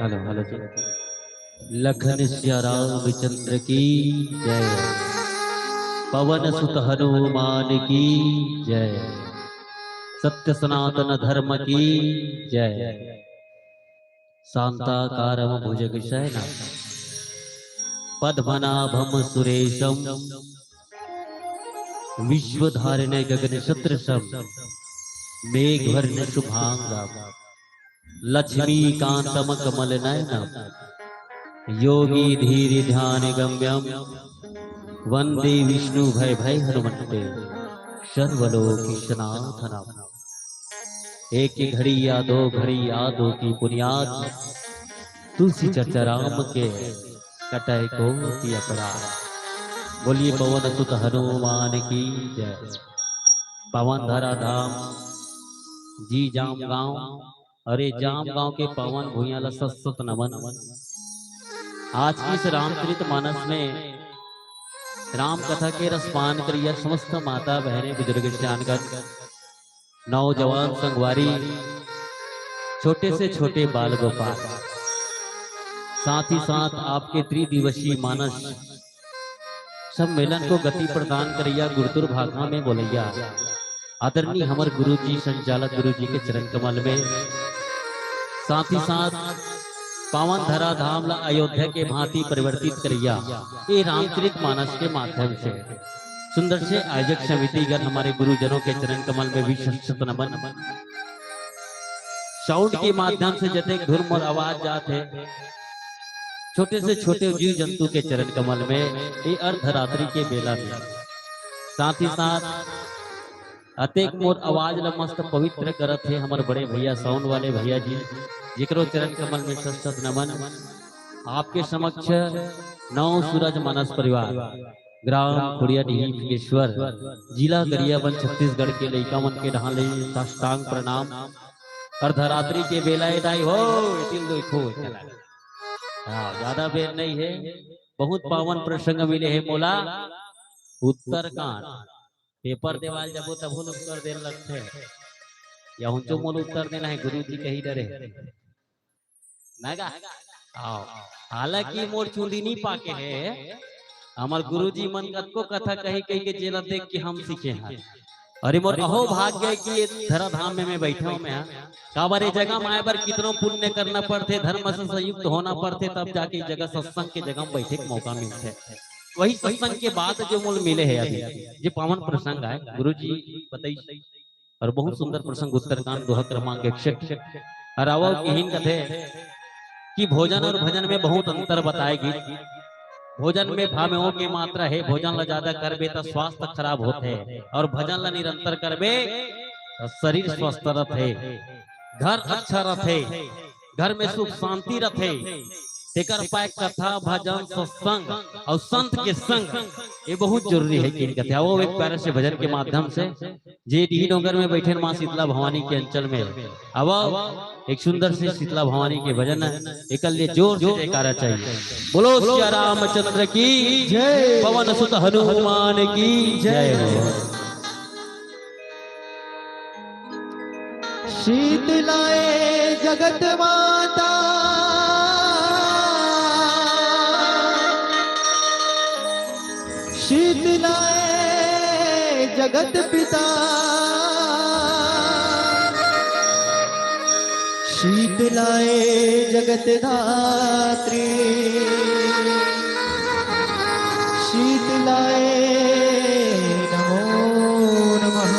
Hello hello जी। लखन सिया रामचंद्र की जय। पवन सुत हनुमान की जय। सत्य सनातन धर्म की जय। शांताकारं भुजगशयनं पद्मनाभं सुरेशं विश्वधारिणे गगनसदृशं मेघवर्ण शुभांगं लक्ष्मीकांतं कमलनयनं योगी धीर ध्यान गम्यं वंदे विष्णु भय भय हनुमते सर्वलोकनाथनम। एक ही घड़ी या दो घड़ी यादों की बुनियाद तुलसी चर्चा राम के कटाई को की अपराध। बोलिए पवन सुत हनुमान की जय। पवन धरा धाम जी जाम गांव। अरे जाम गांव के पवन भूयाला सत नमन। आज की इस रामचरित मानस में राम कथा के रसपान करिया समस्त माता बहनें बुजुर्ग सियानगण नौजवान संगवारी छोटे से छोटे बाल गोपाल साथ ही साथ आपके त्रिदिवसीय मानस सम्मेलन को गति प्रदान करिया गुरुतुर भाखा में बोलैया आदरणीय हमर गुरु जी संचालक गुरु जी के चरण कमल में साथ ही साथ पावन धरा धाम ला अयोध्या के भांति परिवर्तित करिया ये रामचरित मानस के माध्यम से सुंदर से आयोजक समितिगण हमारे गुरुजनों के चरण कमल में विशेष नमन। साउंड के माध्यम से जते धुर और आवाज जाते छोटे से छोटे जीव जंतु के चरण कमल में ये अर्धरात्रि के बेला में साथ ही साथ अतेक मोर आवाज ला मस्त पवित्र करत है हमारे बड़े भैया साउंड वाले भैया जी जिक्रो चरण कमल में सत नमन। आपके समक्ष नौ सूरज मानस परिवार ग्राम खुड़िया ईश्वर जिला गरियाबंद छत्तीसगढ़ के लइका मन के ढाले साष्टांग प्रणाम। अर्धरात्रि के बेलाए दाई हो देखो ज्यादा बेर नहीं है। बहुत पावन प्रसंग मिले है मोला उत्तरकांड पेपर देवाल जब तब उत्तर देने लगते हैं या उनको मोल उत्तर देना है गुरु जी कही डरे हालांकि मोर चूंदी नहीं पाके है हमार गुरु जी मन को कथा कही कही के जेला देख के हम सीखे हैं। अरे मोर अहो भाग्य कि ये धरा धाम में मैं बैठा हूँ मैं काबारे जगह माए बर कितनों पुण्य करना पड़ते धर्म से संयुक्त होना पड़ते तब जाके जगह सत्संग के जगह बैठे के मौका मिलते। वही सत्संग के बाद जो मूल मिले है अभी जो पावन प्रसंग है गुरु जी बताइए और बहुत सुंदर प्रसंग उत्तरकांड दोहा क्रमांक 61 और आवो किहिन कथे कि भोजन और भजन में बहुत अंतर बताएगी। भोजन में भावों की मात्रा है भोजन ला ज्यादा करबे तो स्वास्थ्य खराब होते है और भजन ला निरंतर करबे तो शरीर स्वस्थ रहते घर अच्छा रहते घर में सुख शांति रहते। तेकर पाए कथा भजन सत्संग और संत के संग ये बहुत जरूरी है कि इनका वो एक प्यारे से भजन के माध्यम से जे डी नगर में बैठे मां शीतला भवानी के अंचल में अब एक सुंदर से शीतला भवानी के भजन एक लिए जोर से जयकारा चाहिए। बोलो श्री रामचंद्र की जय पवन सुत हनुमान की जय। शीतलाए जगत माता शीतलाए जगत पिता शीतलाए जगत धात्री शीतलाए नमो नमः।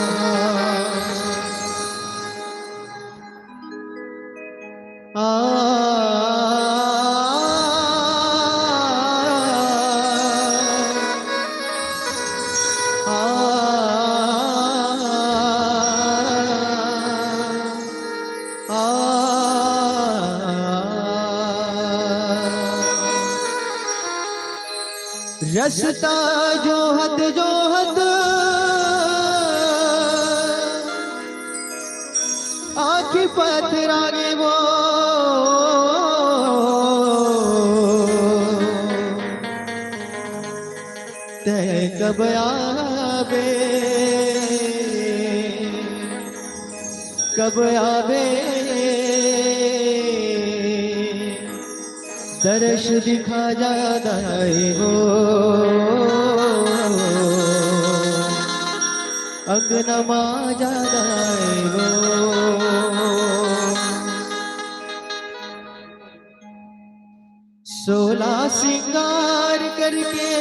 रसता जोहत जोहत आँखी पथरागे वो तय कब आवे दर्श दिखा जादा हो अंगनमा जादा हो। सोला सिंगार करके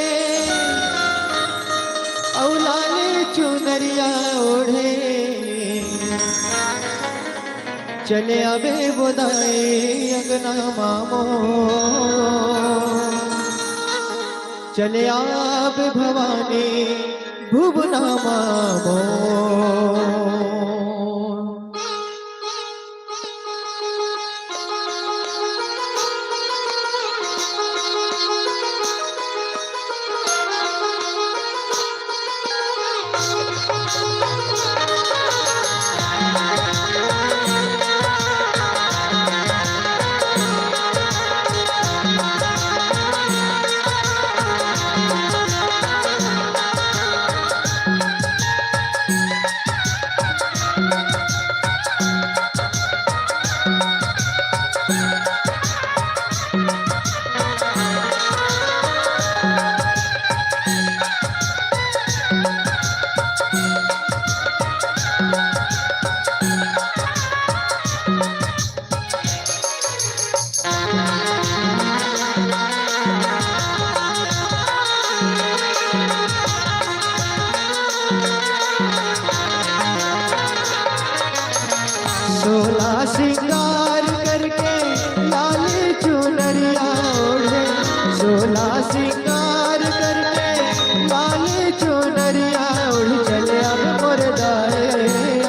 औलाले चुनरिया ओढ़े चले आवे बोदाए अंगना मामो चले आवे भवानी भुवना मामो। सोला सिंगार करके लाल चुनरिया ओढ़े सोला सिंगार करके लाल चुनरिया ओढ़ चले अब मोर दाए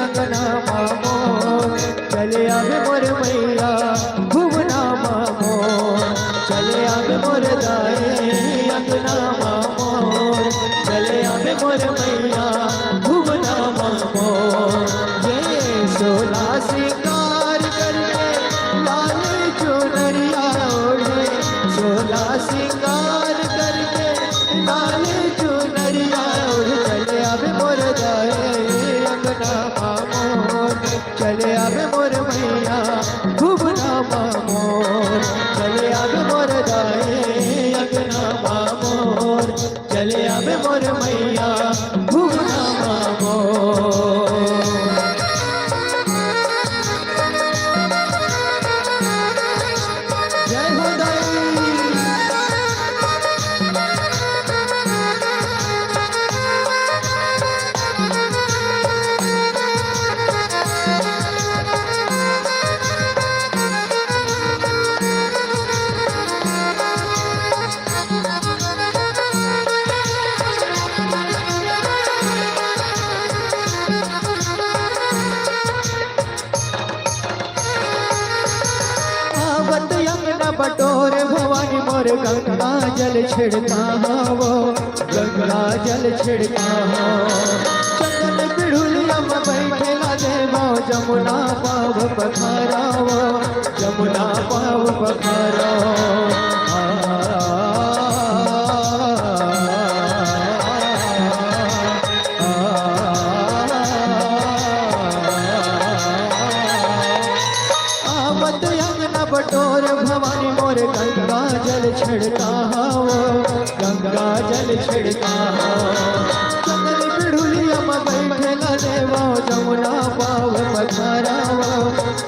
अंगना मामो चले अब मोर मैया भुवना मामो चले अब मोर दाए अंगना मामो चले अब मोर मैया भुवना मामो। सोला सिंगार करके लाल चुनरिया ओढ़े सोला सिंगार करके लाल चुनरिया ओढ़ चले आवे मोर दाए अंगना मामो चले आवे मोर मैया भुवना मामो चले आवे मोर दाए अंगना मामो चले आवे मोर मैया भुवना मामो। बटोर भवानी मोर गंगा जल छिड़का हो गंगा जल छिड़का हो चंदन पिड़ुलिया में बैठेला देवा जमुना पाव पखारावो जमुना पाव पखारावो। बटोर भवानी मोर गंगा जल छिड़का हो गंगा जल छिड़का हो चंदन पिड़ुलिया में बैठेला देवा जमुना पाव पखारावो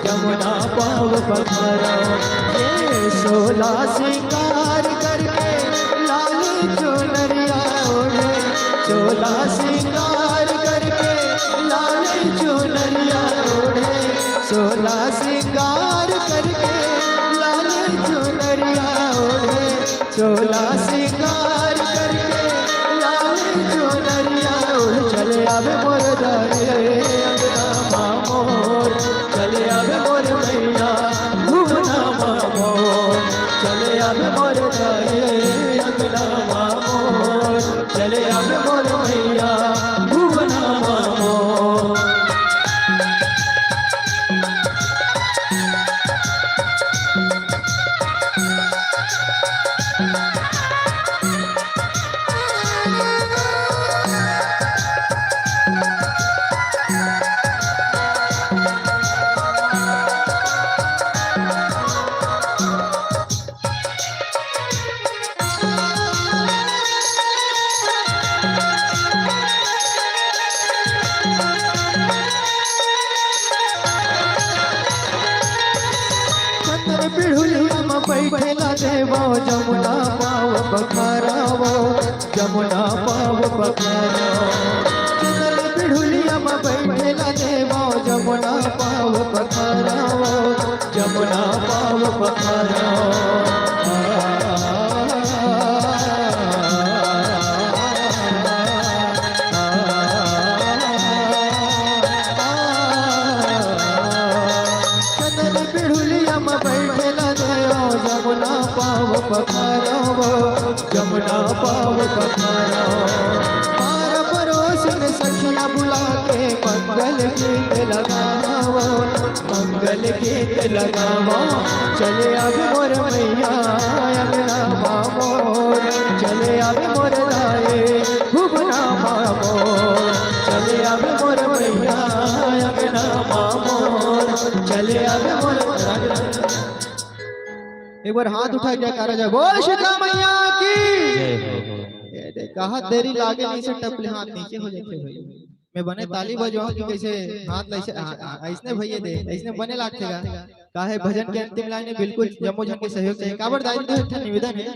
जमुना पाव पखारावो। ये सोला सिंगार करके लाल चुनरिया ओढ़े सोला सिंगार करके लाल चुनरिया ओढ़े सोला सिंगार करके लाल चुनरिया ओढ़े सोला सिंगार करके लाल चुनरिया ओढ़ चले आवे मोर दाए अंगना मामोर चले आवे मोर मैया भुवना मामोर चले आवे मोर दाए अंगना मामोर चले आवे मोर मैया भुवना मामोर। पिढ़ुलिया में बैठेला देवा जमुना पाव पखारावो जमुना पाव पखारावो चंदन पिढ़ुलिया में बैठेला देवा जमुना पाव पखारावो जमुना पाव जमुना पाव पखारावो जमुना पाव पखारावो मार पड़ोस में सखिया बुला के मंगल गीत लगावो मंगल गीत लगावो चले अब मोर मैया अंगना मामोर चले अब मोर दाए भुवना मामोर चले अब मोर मैया अंगना मामोर चले अब मोर एक बार हाथ उठा के करा जाए बोल शीतला मैया की ये देख कहा देरी लागे नहीं से टपले हाथ नीचे हो जाते भाई मैं बने ताली बजवाऊं कि कैसे हाथ ऐसे ऐसने भैया दे ऐसने बने लागेगा काहे भजन के अंतिम लाइन में बिल्कुल जम्मो जन के सहयोग चाहिए काबर दायित्व निवेदन है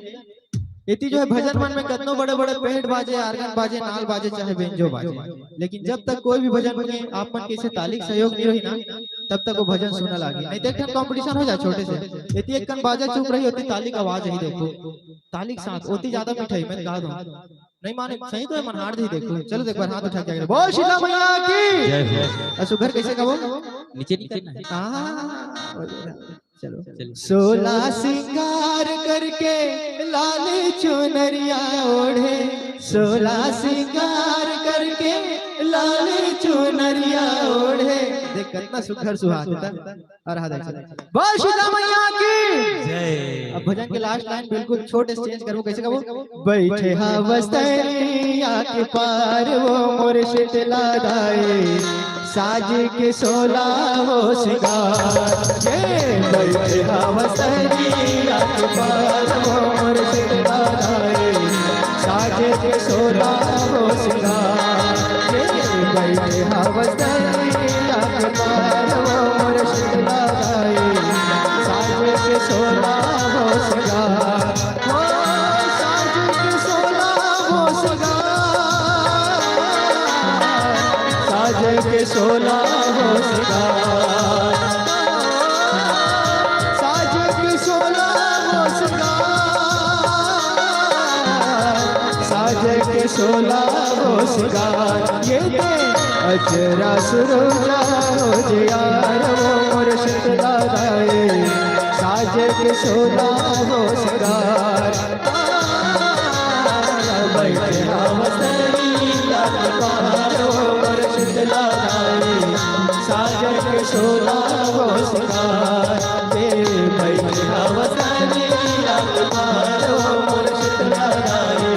इति जो है भजन मन में कितनो बड़े बड़े पेड़ बाजे आर्गन बाजे नाल बाजे चाहे बेंजो बाजे लेकिन जब तक कोई भी भजन में आप मन के से तालिक सहयोग नहीं रही ना तब तक वो भजन सुनने लगे नहीं देख कंपटीशन हो जाए छोटे से इति एक कन बाजे चुप रही होती तालिक आवाज ही देखो तालिक साथ होती ज्यादा मिठाई मैं कहा दूं नहीं माने सही तो है मन हार दी देखो चलो एक बार हाथ उठा के बोल शीला मैया की जय हो असुगर कैसे कहो नीचे नीचे चलो सोला सिंगार करके लाल चुनरिया ओढ़े सोला सिंगार करके लाल चुनरिया ओढ़े देख कितना सुखर सुहाग होता और हाथ बोल शीला मैया की जय अब भजन के लास्ट लाइन बिल्कुल छोटे से चेंज करो कैसे कहो बैठे हवस्तरिया के पार वो मोर शीतला दाए साज के सोला हो सिंगार ये बैठे हवस्तरिया के पार वो मोर शीतला दाए साज के सोला हो सिंगार ये बैठे हवस्तरिया के पार वो मोर शीतला दाए साज के सोला हो सिंगार वो साज के सोला हो सिंगार साज के सोला हो सिंगार साज के सोला हो सिंगार साज के सोला हो सिंगार ये अजरा सुरोजा हो जियार वो मोर शीतला दाए साज के सोला हो सिंगार बैठे हवस्तरिया के पार वो मोर शीतला दाए साज के सोला हो सिंगार बैठे हवस्तरिया के पार वो मोर शीतला दाए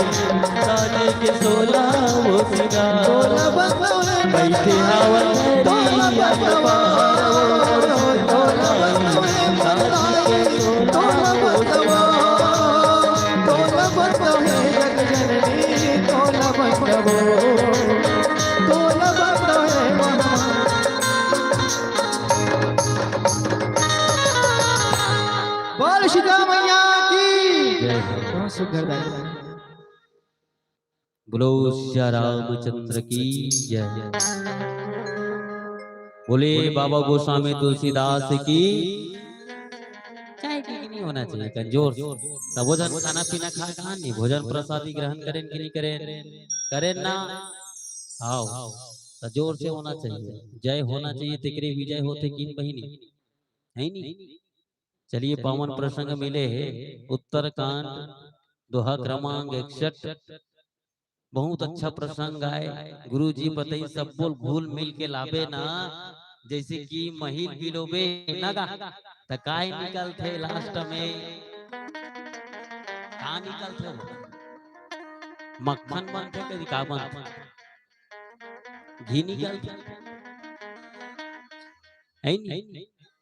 साज के सोला हो सिंगार बैठे हवस्तरिया के पार वो मोर शीतला दाए तोला बंदो है जग जननी तोला बंदो है बोल शीतला मैया की बहुत सुंदर गाना बोलो श्री रामचंद्र की जय बोले बाबा गोस्वामी तुलसीदास की चाय की नहीं होना चाहिए कंजोर तब भोजन खाना पीना खा कहाँ नहीं भोजन प्रसादी ग्रहण करें कि नहीं करें करें ना आओ तो जोर से होना चाहिए जय होना चाहिए तिकरे विजय होते किन बहिनी है नहीं चलिए पावन प्रसंग मिले उत्तरकांड दोहा क्रमांक 61 बहुत अच्छा प्रसंग आए गुरुजी बताई सब बोल घुल मिल के लावे ना जैसे कि महिल बिलोबे नगा तो काय निकलते लास्ट में का निकलते मक्खन बनते कभी का बनते घी निकलते है नहीं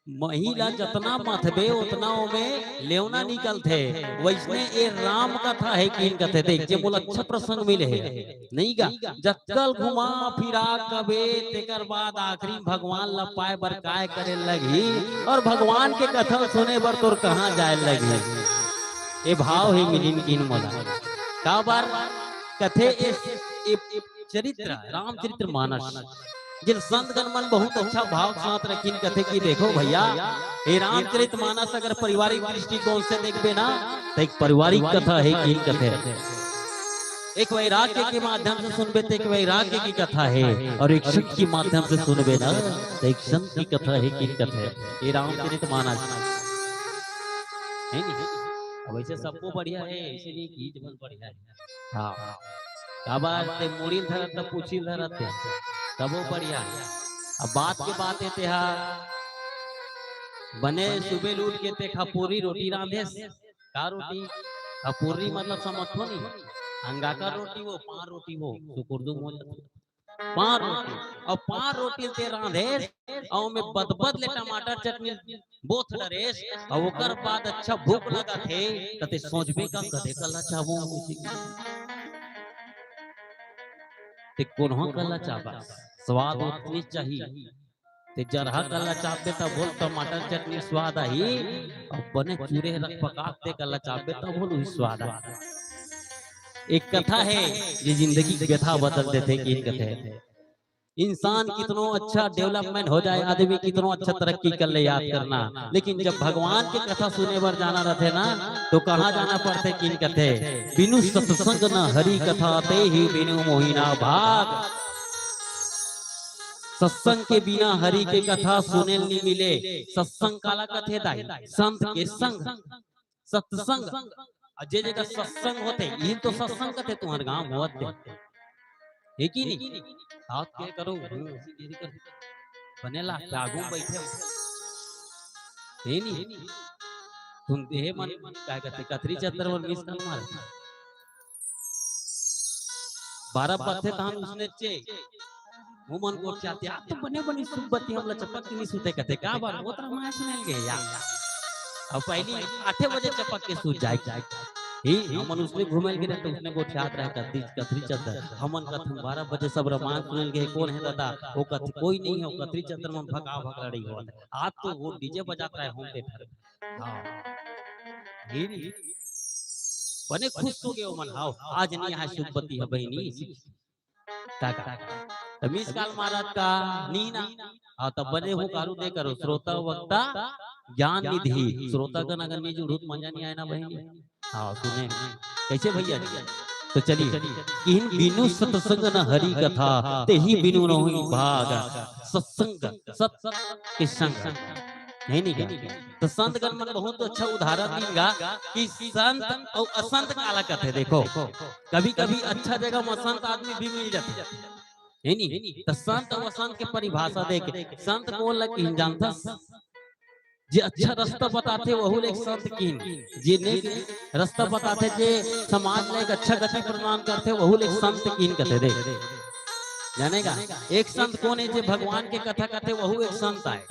महिला जतना मथबे उतना में लेवना निकलते। वैसने ये राम कथा है कि कथे देख जे मोला अच्छा प्रसंग मिले है नहीं गा। जत्कल घुमा फिरा कबे तेकर बाद आखिरी भगवान ला पाए बर काय करे लगी और भगवान के कथा सुने बर तोर कहाँ जाए लगी। ये भाव है मिलिन किन मोला का बार कथे चरित्र रामचरित्र मानस जिन संत गणमन बहुत अच्छा भाव साथ रखीन कथे की देखो भैया ये रामचरित मानस अगर पारिवारिक दृष्टिकोण से देखबे ना तो एक पारिवारिक कथा है कि कथे एक वैराग्य के माध्यम से सुनबे तो एक वैराग्य की कथा है और एक संत के माध्यम से सुनबे ना तो एक संत की कथा है कि कथे ये रामचरित मानस है नहीं। वैसे सबको बढ़िया है ऐसे नहीं की जीवन बढ़िया है। हाँ का बात ते मुड़ी धरत त पूछी धरत तबो बढ़िया। अब बात के बात है हा बने सुबह लूट के ते खपूरी रोटी रांधे का रोटी खपूरी मतलब समझो नहीं अंगाकर रोटी वो पार रोटी वो सुकुर्दू मोल पार रोटी और पार रोटी ते रांधे और में बदबद ले टमाटर चटनी बोथ डरेस और ओकर बाद अच्छा भूख लगा थे तते सोचबे का कदे कला चाहबो ते कोन्हा कला चाहबा स्वाद उतनी चाहिए ते जरहा कला चाहते तब बोल टमाटर चटनी स्वाद आई और बने चूरे रख पकाते कला चाहते तब बोल वही स्वाद आई। एक कथा है ये जिंदगी की व्यथा बदल देते कि कथे इंसान कितनो अच्छा डेवलपमेंट हो जाए आदमी कितनो अच्छा तरक्की कर ले याद करना लेकिन जब भगवान की कथा सुने बर जाना रहते ना तो कहाँ जाना पड़ते किन कथे बिनु सत्संग न हरि कथा ते ही बिनु मोहिना भाग। सत्संग के बिना हरि के कथा सुने नहीं मिले। सत्संग काला कथे दाई संत के संग सत्संग जे जगह सत्संग होते ये तो सत्संग कथे तुम्हारे गांव होते है कि नहीं हाथ के करो बनेला जागू बैठे है नहीं तुम देह मन काय कहते कथरी चतर और मिस कर मार 12 पत्ते तान उसने चे मुमन को चाहते आप तो बने बनी सुबती हमला चपक नहीं सुते कहते का बार वो तरह मां सुनल गए यार अब पहली 8 बजे चपक के सूत जाए ही हमन उसने घूमल गिरे तो उसने को याद रहा कथरी चतर हमन कथन 12 बजे सब रोमांस सुनल गए कौन है दादा वो कथ कोई नहीं है वो कथरी चतर में भगा भगा रही हो आज तो वो डीजे बजाता है होम थिएटर। हां ही बने खुश हो गए मन हां आज नहीं है सुबती है बहनी काका तमीज काल महाराज का नीना हाँ तब बने हो कारू दे करो श्रोता वक्ता ज्ञान निधि श्रोता का नगर में जो रूप मजा नहीं आया ना बहनी। हाँ सुने कैसे भैया तो चलिए इन बिनु सत्संग न हरि कथा ते ही बिनु नहीं भाग सत्संग सत के संग नहीं क्या तो संत गण मन बहुत अच्छा उदाहरण देगा कि संत और असंत काला कथे देखो कभी कभी अच्छा जगह में संत आदमी भी मिल जाते है नहीं तो संत और असंत के परिभाषा देख संत कौन लग जानता जे अच्छा रास्ता बताते वही लोग संत कीन जे ने रास्ता बताते जे समाज में अच्छा गति प्रदान करते वही लोग संत कीन कहते देख जानेगा। एक संत कौन है जे भगवान के कथा कहते वही एक संत आए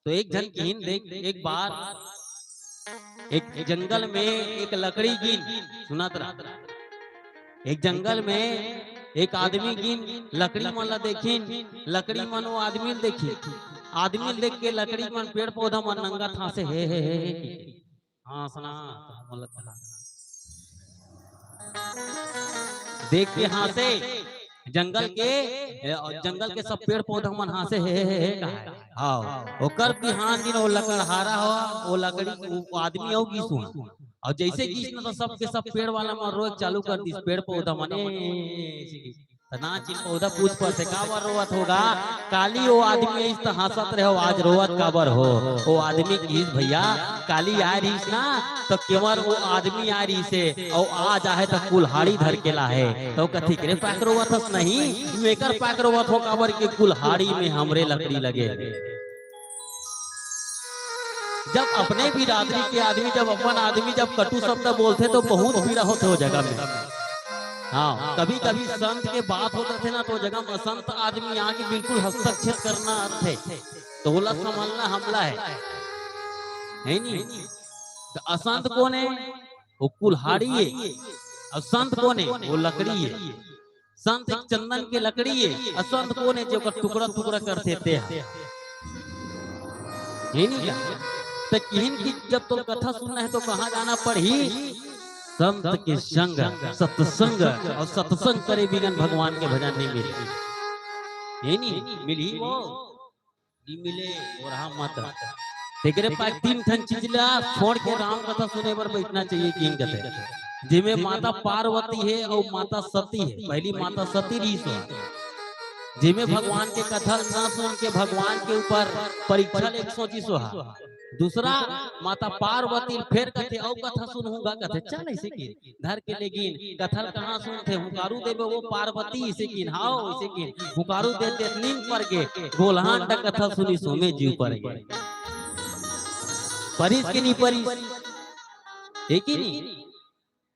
तो एक जन कीन देख एक बार एक जंगल में एक लकड़ी गिन सुनत रहा एक जंगल में एक आदमी गिन लकड़ी मन ला देखिन लकड़ी मन वो आदमी आदमी देख के लकड़ी मन पेड़ पौधा मन नंगा था से हे हाँ सुना देख के हाँ से जंगल के सब पेड़ पौधा मन हाँ से हे हाँ ओकर बिहान दिन वो लकड़हारा हो वो लकड़ी वो आदमी हो गई सुन और जैसे गीस ना तो सब के सब पेड़ वाला मन रोक चालू कर दी पेड़ पौधा मने ना चिन पौधा पूछ पर से काबर रोवत होगा काली वो आदमी इस तरह हंसत रहे हो आज रोवत काबर हो वो आदमी की भैया काली आ रही ना तो केवल वो आदमी आ रही से और आ जाए तो कुल्हाड़ी धर के ला है तो कथी करे पाक रोवत नहीं मेकर पाक रोवत हो काबर के कुल्हाड़ी में हमरे लकड़ी लगे। जब अपने भी बिरादरी के आदमी जब अपन आदमी जब कटु शब्द बोलते तो बहुत पीड़ा होते हो जगह में हाँ, कभी कभी संत के बात होते थे ना तो जगह में असंत आदमी आके बिल्कुल हस्तक्षेप करना थे, तो बोला संभालना हमला है नहीं। तो असंत कौन है? वो कुल्हाड़ी है। और संत कौन है? वो लकड़ी है। संत एक चंदन की लकड़ी है। असंत कौन है? जो टुकड़ा टुकड़ा कर देते हैं, है नहीं क्या? तो किन की जब तुम कथा सुनना है तो कहाँ जाना पड़ी? संत के संग, सत्संग। और सत्संग करे बिगन भगवान के भजन नहीं मिले, है नहीं मिली वो नहीं मिले। और हम मत तेरे पास तीन ठन चीज ला छोड़ के राम कथा सुने पर बैठना चाहिए। किन कथे जिसमें माता पार्वती है और माता सती है। पहली माता सती रही सो, जिसमें भगवान के कथा ना सुन के भगवान के ऊपर परीक्षा ले सोची सोहा। दूसरा माता पार्वती फिर कहते और कथा सुनूंगा, कहते चल ऐसे की धर के लेकिन कथल कहाँ सुनते हुकारू देवे वो पार्वती इसे की हाओ इसे की हुकारू देते नींद पर के गोलहान का कथा सुनी सोमे जीव पर गए। परिस के नहीं परिस एक ही नहीं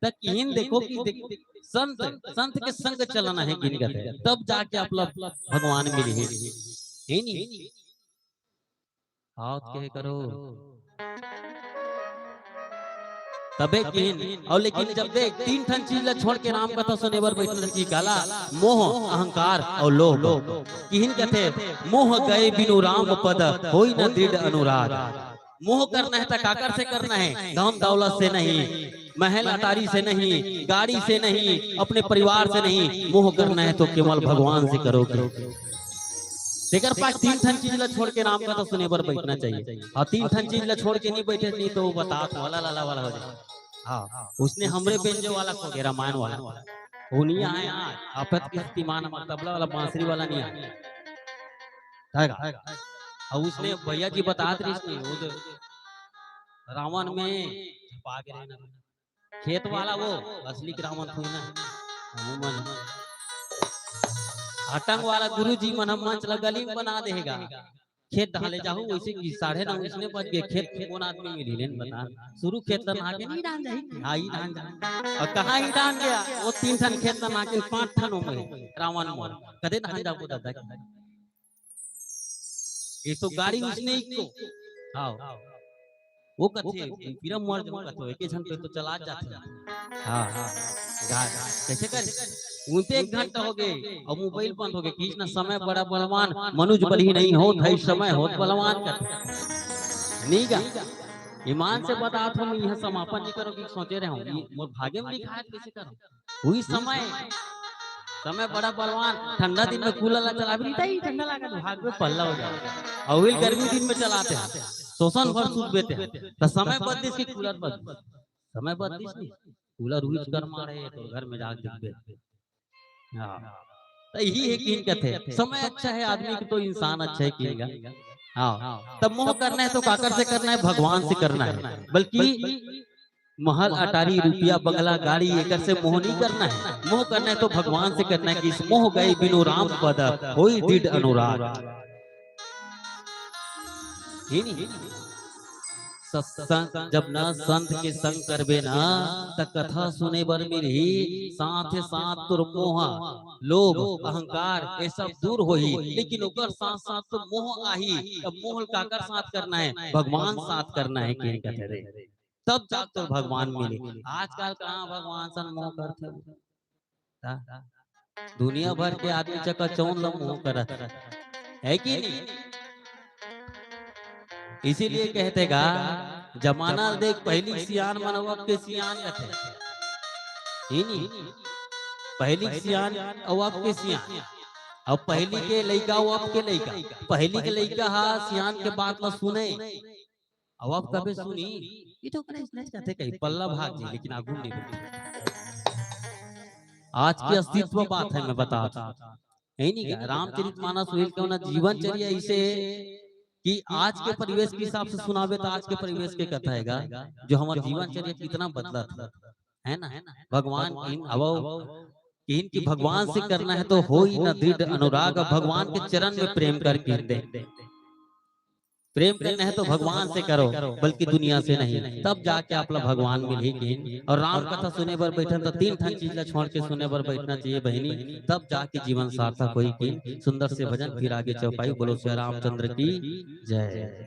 तक किन देखो कि संत संत के संग चलना है किन कहते तब जाके आप भगवान मिले है नहीं। हाथ कहे करो तबे किन। और लेकिन जब देख तीन ठन चीज ला छोड़ के राम कथा सुने बर बैठल की काला मोह अहंकार और लोभ। किन कहते मोह गए बिनु राम पद होई न दृढ़ अनुराग। मोह करना है तो काकर से करना है? धन दौलत से नहीं, महल अटारी से नहीं, गाड़ी से नहीं, अपने परिवार से नहीं। मोह करना है तो केवल भगवान से करोगे। तेकर पास तीन ठन चीज ला छोड़ के राम का तो सुने पर बैठना चाहिए। और तीन ठन चीज ला छोड़ के नहीं बैठे नहीं तो बता वाला लाला वाला हो जाए। हाँ उसने हमरे बेंजो वाला खो गया, रामायण वाला वो नहीं आया। आपत की शक्तिमान तबला वाला बांसुरी वाला नहीं आया। और उसने भैया जी बताते रही वो रावण में खेत वाला वो असली रावण थी ना। आतंक वाला गुरु जी मन मंच गली में बना देगा। खेत ढाले जाओ वैसे की 9:30 उसने बज गए। खेत कौन आदमी मिली लेन बता शुरू खेत नहा के नहीं डाल जाए। हाँ ही डाल जाए और कहाँ ही डाल गया वो 3 ठन खेत नहा के 5 ठन हो गए रावण मोर कदे नहा जाओ दादा। ये तो गाड़ी उसने ही को हाँ वो कथे फिर मर जब कथे एक झन पे तो चला जाते। हाँ कैसे कर उनते 1 घंटा हो गए और मोबाइल बंद हो गए। कृष्ण समय बड़ा बलवान मनुज बलही नहीं हो भाई समय हो बलवान कर नहीं का ईमान से बता तुम यह समापन नहीं करो कि सोचे रहे हो मोर भाग्य में लिखा है कैसे करो वही समय समय बड़ा बलवान। ठंडा दिन में कूलर चला भी नहीं ठंडा लगा भाग में पल्ला हो जाए और वही गर्मी दिन में चलाते हैं शोषण भर सूट बेते हैं। तो समय बदलिस की कूलर बदलिस समय बदलिस नहीं कूलर यूज कर मारे तो घर में जाग दिखते। हाँ तो यही है कि कहते समय अच्छा है आदमी की तो इंसान अच्छा है किएगा। हाँ तब मोह करना है तो काकर से करना है? भगवान से करना है। बल्कि महल अटारी रुपया बंगला गाड़ी एक से मोह नहीं करना है। मोह करना है तो भगवान से करना है कि इस मोह गई बिनु राम पद होई दृढ़ अनुराग। सत्संग जब न संत के संग करबे ना त कथा सुने बर मिलही साथ साथ तुर मोह लोभ अहंकार ये सब दूर होही। लेकिन ओकर साथ साथ तो मोह आही। अब मोह काकर साथ करना है? भगवान साथ करना है कि कहते रे तब जाकर तो भगवान मिले। आजकल कहाँ भगवान सन मोह करते दुनिया भर के आदमी चक्कर चौन लो मोह करत है कि नहीं। इसीलिए कहते गा जमाना देख पहली सियान मनवक के सियान कहते पहली सियान अवक के सियान अब पहली के लइका अवक के लइका पहली के लइका हा सियान के बात ला सुने अब आप कभी सुनी ये तो कहते कहीं पल्ला भाग जी लेकिन आगू नहीं बढ़ी। आज की अस्तित्व बात है मैं बता है नहीं क्या रामचरितमानस सुहेल के जीवन चर्या इसे कि आज के परिवेश के हिसाब से सुनावे तो आज के परिवेश के कथा हैगा जो हमारा जीवन चर्या कितना बदला था है ना। भगवान इन की भगवान से करना है तो हो ही न दृढ़ अनुराग भगवान के चरण में प्रेम करके दे प्रेम करना है तो भगवान से करो, बल्कि दुनिया से नहीं, तब जाके आपला भगवान मिलेगी। और राम कथा सुने बर बैठन तो तीन ठन चीज ला छोड़ के सुने बर बैठना चाहिए बहनी, तब जाके जीवन सार्थक होई। की सुंदर से भजन फिर आगे चौपाई। बोलो श्री रामचंद्र की जय।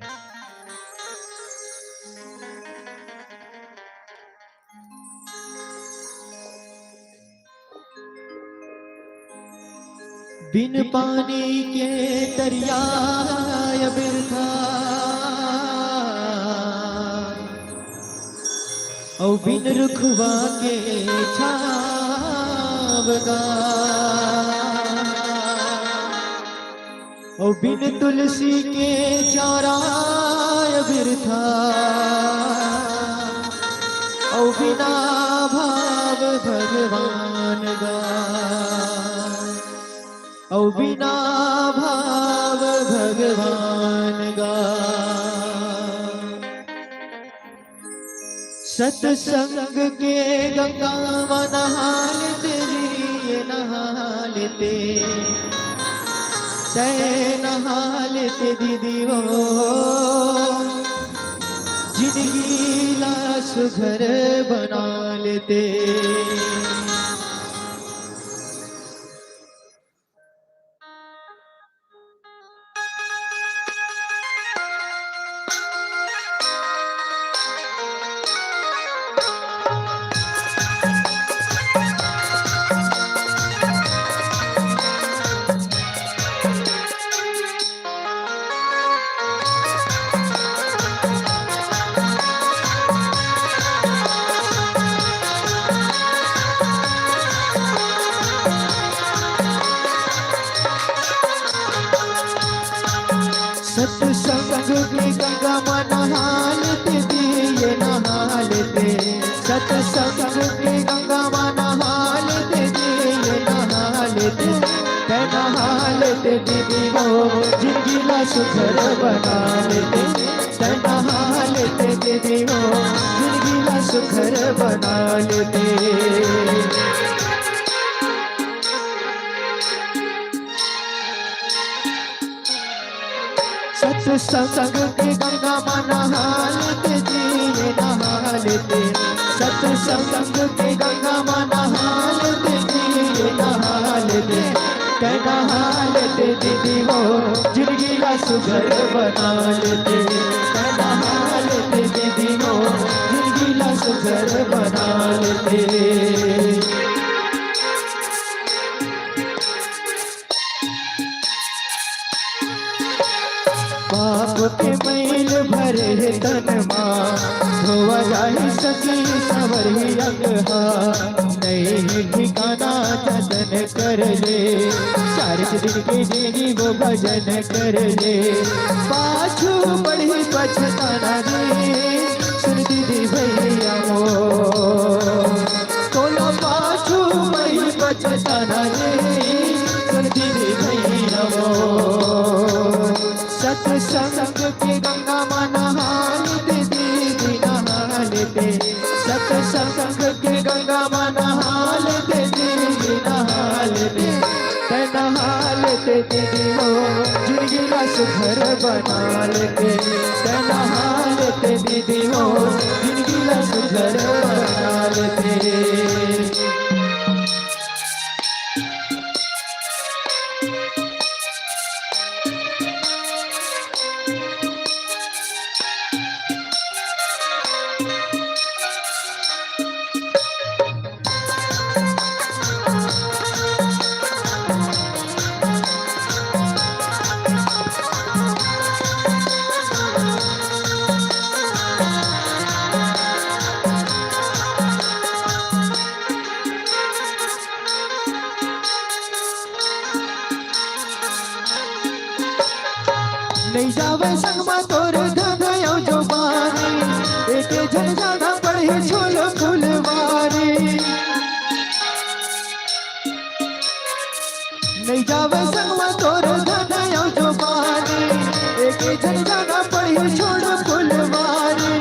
बिन पानी के दरिया बिरथा और बिन रुखवा के छावगा और बिन तुलसी के चारा बिरथा और बिना भाव भगवान गा और बिना भाव भगवान गा। सत्संग के गंगा नहा लेते नहा लेते तय नहा लेते दीदी वो जिंदगी ला सुघर बना लेते। सत्संग की गंगा में नहा लेते दिए नहा लेते। सत्संग की गंगा में नहा लेते दिए नहा लेते नहा लेते दीदी वो जिंदगी ला सुघर बना लेते नहा लेते दीदी वो जिंदगी ला सुघर बना लेते। सत्संग की गंगा में नहा लेते दिए नहा लेते। सत्संग की गंगा में नहा लेते दिए नहा लेते नहा लेते दीदी वो जिंदगी ला सुघर बना लेते नहा लेते दीदी वो जिंदगी ला सुघर बना लेते। पाप के मैल भरे तन माँ धोआ जाहि सकी सवर ही अंगहा नहीं ठिकाना जतन कर ले 40 दिन की जिंदगी वो भजन कर ले। पाछू बड़ी पछताना रे सुन दीदी भैया मो तोला पाछू बड़ी पछताना रे सुन दीदी भैया मो। सत्संग की गंगा में नहा लेते दीदी नहा लेते। सत्संग की गंगा में नहा लेते दीदी नहा लेते नहा लेते दीदी वो जिंदगी ला सुघर बना लेते नहा लेते दीदी वो जिंदगी ला सुघर बना लेते। नहीं जावे संग में तोर धगयो जो बारी एक जन ज्यादा पढ़े छोल फुलवारी। नहीं जावे संग में तोर धगयो जो बारी एक जन ज्यादा पढ़े छोल फुलवारी।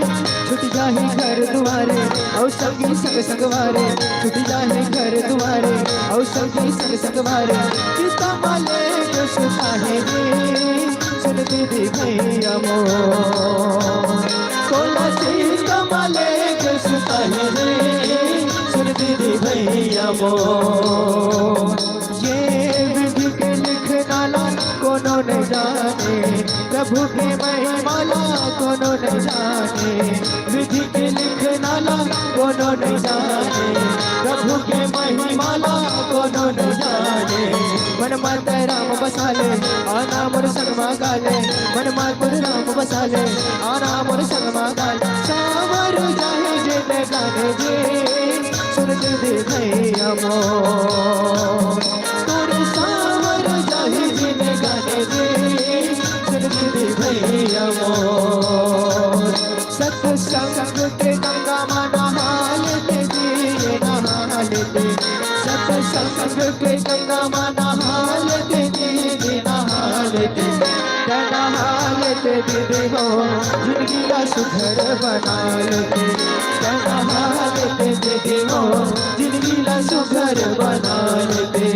छुट जाही घर दुआरे और संगी संग संगवारे छुट जाही घर दुआरे और संगी संग संगवारे किता माले जो सुता है सुन दीदी भैया मोर सोला शीश कमले के सुतल रे सुन दीदी भैया मोर ये विधि के लिखनाला कोनो न जाने प्रभु के महिमाला कोनो न जाने विधि के लिखनाला कोनो न जाने प्रभु के महिमाला कोनो न जाने मन माता राम बसाले आना मोर संगमा गाले मन माता राम बसाले आना मोर संगमा गाले सावर जाए जे गाने जे सुन दे भैया मोर तोरे सावर जाए जे गाने जे सुन दे भैया मोर सत्संग के गंगा माना हाल दे नहा लेते सत्संग के गंगा माना हाल दे नहा लेते नहा लेते दीदी हो जिंदगी का सुखर बना लेते नहा लेते दीदी हो जिंदगी का सुखर बना लेते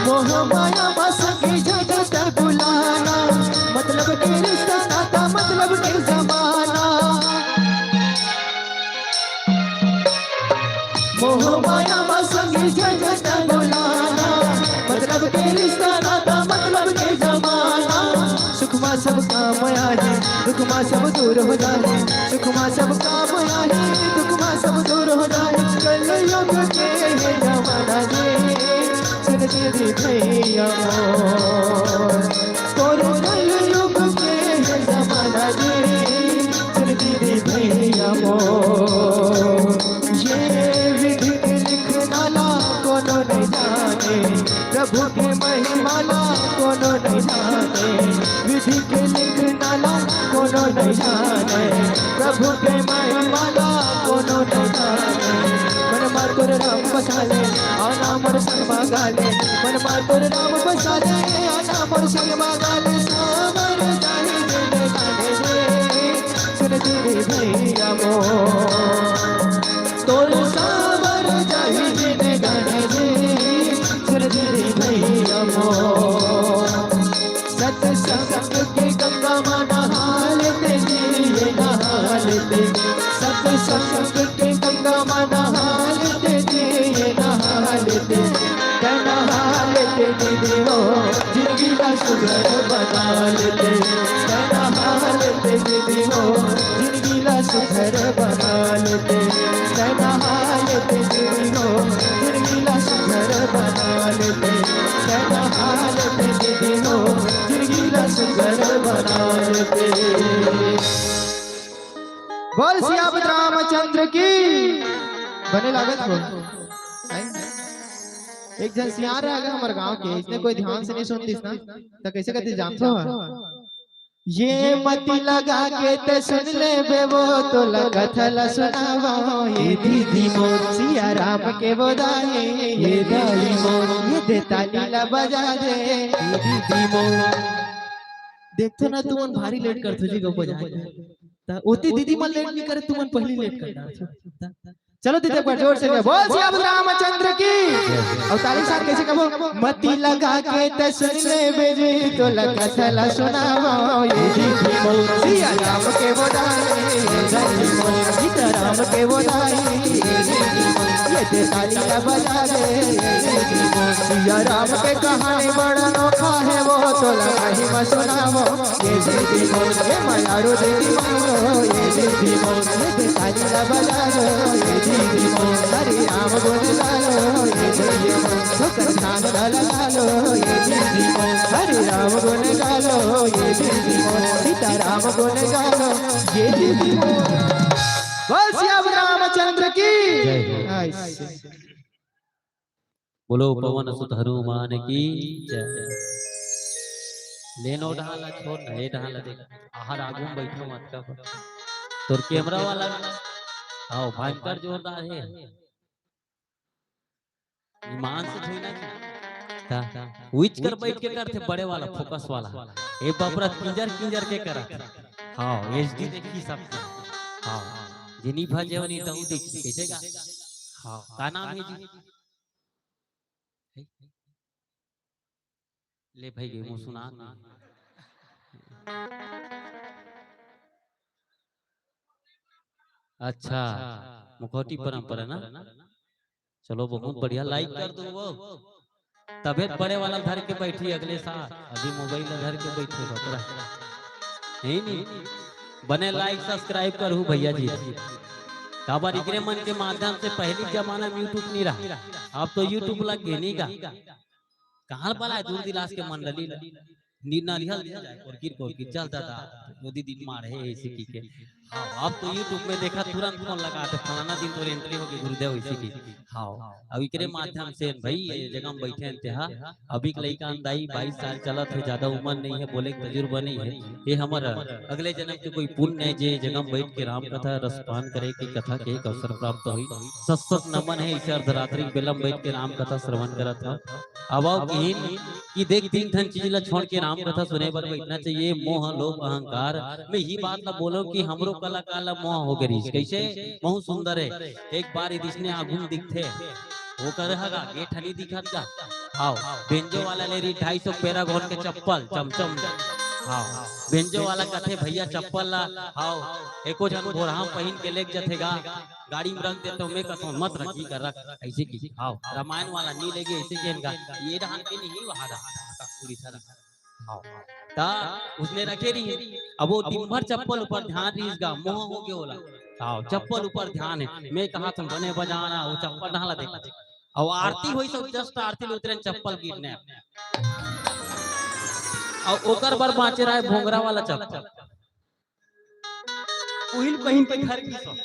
मोह माया बस की जगत बुलाना मतलब के रिश्ता नाता मतलब के जमाना मोह माया बस की जगत बुलाना मतलब के रिश्ता नाता मतलब के जमाना सुख मा सब काम आए दुख मा सब दूर हो जाए सुख मा सब काम आए दुख मा सब दूर हो जाए कल युग के है जमाना जे सुन दीदी भैया मोर तोरे कल युग के है जमाना जे सुन दीदी भैया मोर ये विधि के लिखनाला कोनो नहीं जाने प्रभु के महिमाला कोनो नहीं जाने विधि के लिखनाला कोनो नहीं जाने प्रभु के महिमाला कोनो नहीं जाने मन मातुर राम बसाले आना मोर संग मागाले मन मातुर राम बसाले आना मोर संग मागाले सावर जाने दे गाने दे सुन दीदी भैया मोर तोर सावर जाने दे गाने दे सुन दीदी भैया मोर सत्संग के गंगा माना हाल ते ये नहा लेते सत्संग के गंगा माना हाल ते ये नहा लेते नहा लेते दीदी हो जिंदगी का सुगर बना लेते नहा लेते दीदी हो जिंदगी का सुगर बना लेते नहा लेते दीदी हो जिंदगी का सुगर बना लेते नहा लेते दीदी हो जिंदगी का सुगर बना लेते बोल सियापत रामचंद्र की बने लागत हो एक जन सियार आ गया हमारे गांव के इसने कोई ध्यान से नहीं सुनती ना तो कैसे कहते जानते हो ये मती लगा के ते सुन ले बेवो तो लगा थला सुनावा ये दीदी मोर सिया राम के बोदाए ये दाई मोर ये दे ताली ला बजा दे ये दीदी मोर देखो ना तुमन भारी लेट कर तुझी गो बजाए ओती दीदी मन लेट नहीं करे तुमन पहली लेट कर चलो दीदी एक बार जोर से बोल सियापत रामचंद्र की और ताली साथ कैसे कहो मती लगा के ते सुन ले बेजे तो लगा थला सुनावा ये दीदी मोर सिया राम के बोदाए ये दाई मोर सीता राम के बोदाए ये दे ताली ला बजा दे ये दीदी मोर सिया राम के कहानी बड़ा अनोखा है वो तो लगा ही मत सुनावो ये दीदी मोर ये मयारो दीदी मोर ये दीदी मोर ये दे ताली ला बजा दो ये दीदी मोर हरि राम गुण गालो ये दीदी मोर सुकर ध्यान लगा लो ये दीदी मोर हरि राम गुण गालो ये दीदी मोर सीता राम गुण गालो ये दीदी मोर बोल सियावर रामचंद्र की जय हो। ऐसे। बोलो पवन सुत हनुमान की जय। लेनो ढाला छोड़ ना, ये ढाला देख आहार आगू में बैठो मत का तोर कैमरा वाला आओ भयंकर जोरदार है। ईमान से छुई ना ता विच कर बैठ के करते बड़े वाला फोकस वाला ए बापरा किंजर किंजर के करा। हां एचडी देखी सब। हां जिनी भजे वनी तो देख कैसेगा। हां का नाम है जी? ले भाई गे मुंह सुना ना। अच्छा मुखौटी परंपरा ना, चलो बहुत बढ़िया, लाइक कर दो वो। तबीयत बड़े वाला धर के बैठी अगले साल, अभी मोबाइल धर के बैठे बकरा नहीं बने। लाइक सब्सक्राइब करू भैया जी। काबर इकरे मन के माध्यम से पहली जमाना में यूट्यूब नहीं रहा, अब तो यूट्यूब लग गए नहीं का। कहाँ पला है दूर दिलास के मंडली नारियल और गिर चलता था मोदी दिन मार है ऐसे की के। हाँ अब तो यूट्यूब में देखा तुरंत फोन लगा दे फलाना दिन तो एंट्री होगी गुरुदेव इसी की। हाँ अब इकरे माध्यम से भाई ये जगह में बैठे हैं तेहा अभी के लड़का अंदाई 22 साल चलत है, ज्यादा उम्र नहीं है, बोले तजुर्बा नहीं है। ये हमारा अगले जन्म के कोई पुण्य है जे जगह में बैठ के राम कथा रसपान करे की कथा के एक अवसर प्राप्त हुई। सत नमन है इसे अर्धरात्रि बेलम बैठ के राम कथा श्रवण करा था। अब कि देख तीन ठन चीज ला छोड़ के राम कथा सुने पर बैठना चाहिए। मोह लोभ अहंकार में ही बात ना बोलो कि हमरो कलाकार ला मोह हो गई कैसे बहुत सुंदर है। एक बार इसने आगुन दिखते वो कर हगा ये ठनी दिखत का। हां बेंजो वाला ले रही 250 पैरागॉन के चप्पल चमचम। हां बेंजो वाला कथे भैया चप्पल ला हां एको जन बोरहा पहन के लेक जथेगा गाड़ी में रख देता हूं मैं कहता हूं मत रखी कर रख ऐसे की। हां रामायण वाला नहीं लेगे ऐसे के इनका ये ढाल के नहीं वहां पूरी तरह। हां ता उसने रखे रही अब वो दिन भर चप्पल ऊपर ध्यान रहीगा मोह हो गया होला। हां चप्पल ऊपर ध्यान है मैं कहा तुम बने बजाना वो चप्पल ढाला देखा और आरती हुई सब जस्ट आरती में उतरे चप्पल गिरने और ओकर बर बाँचे रहा है भोंगरा वाला चप्पल उहिल पहन के घर की सब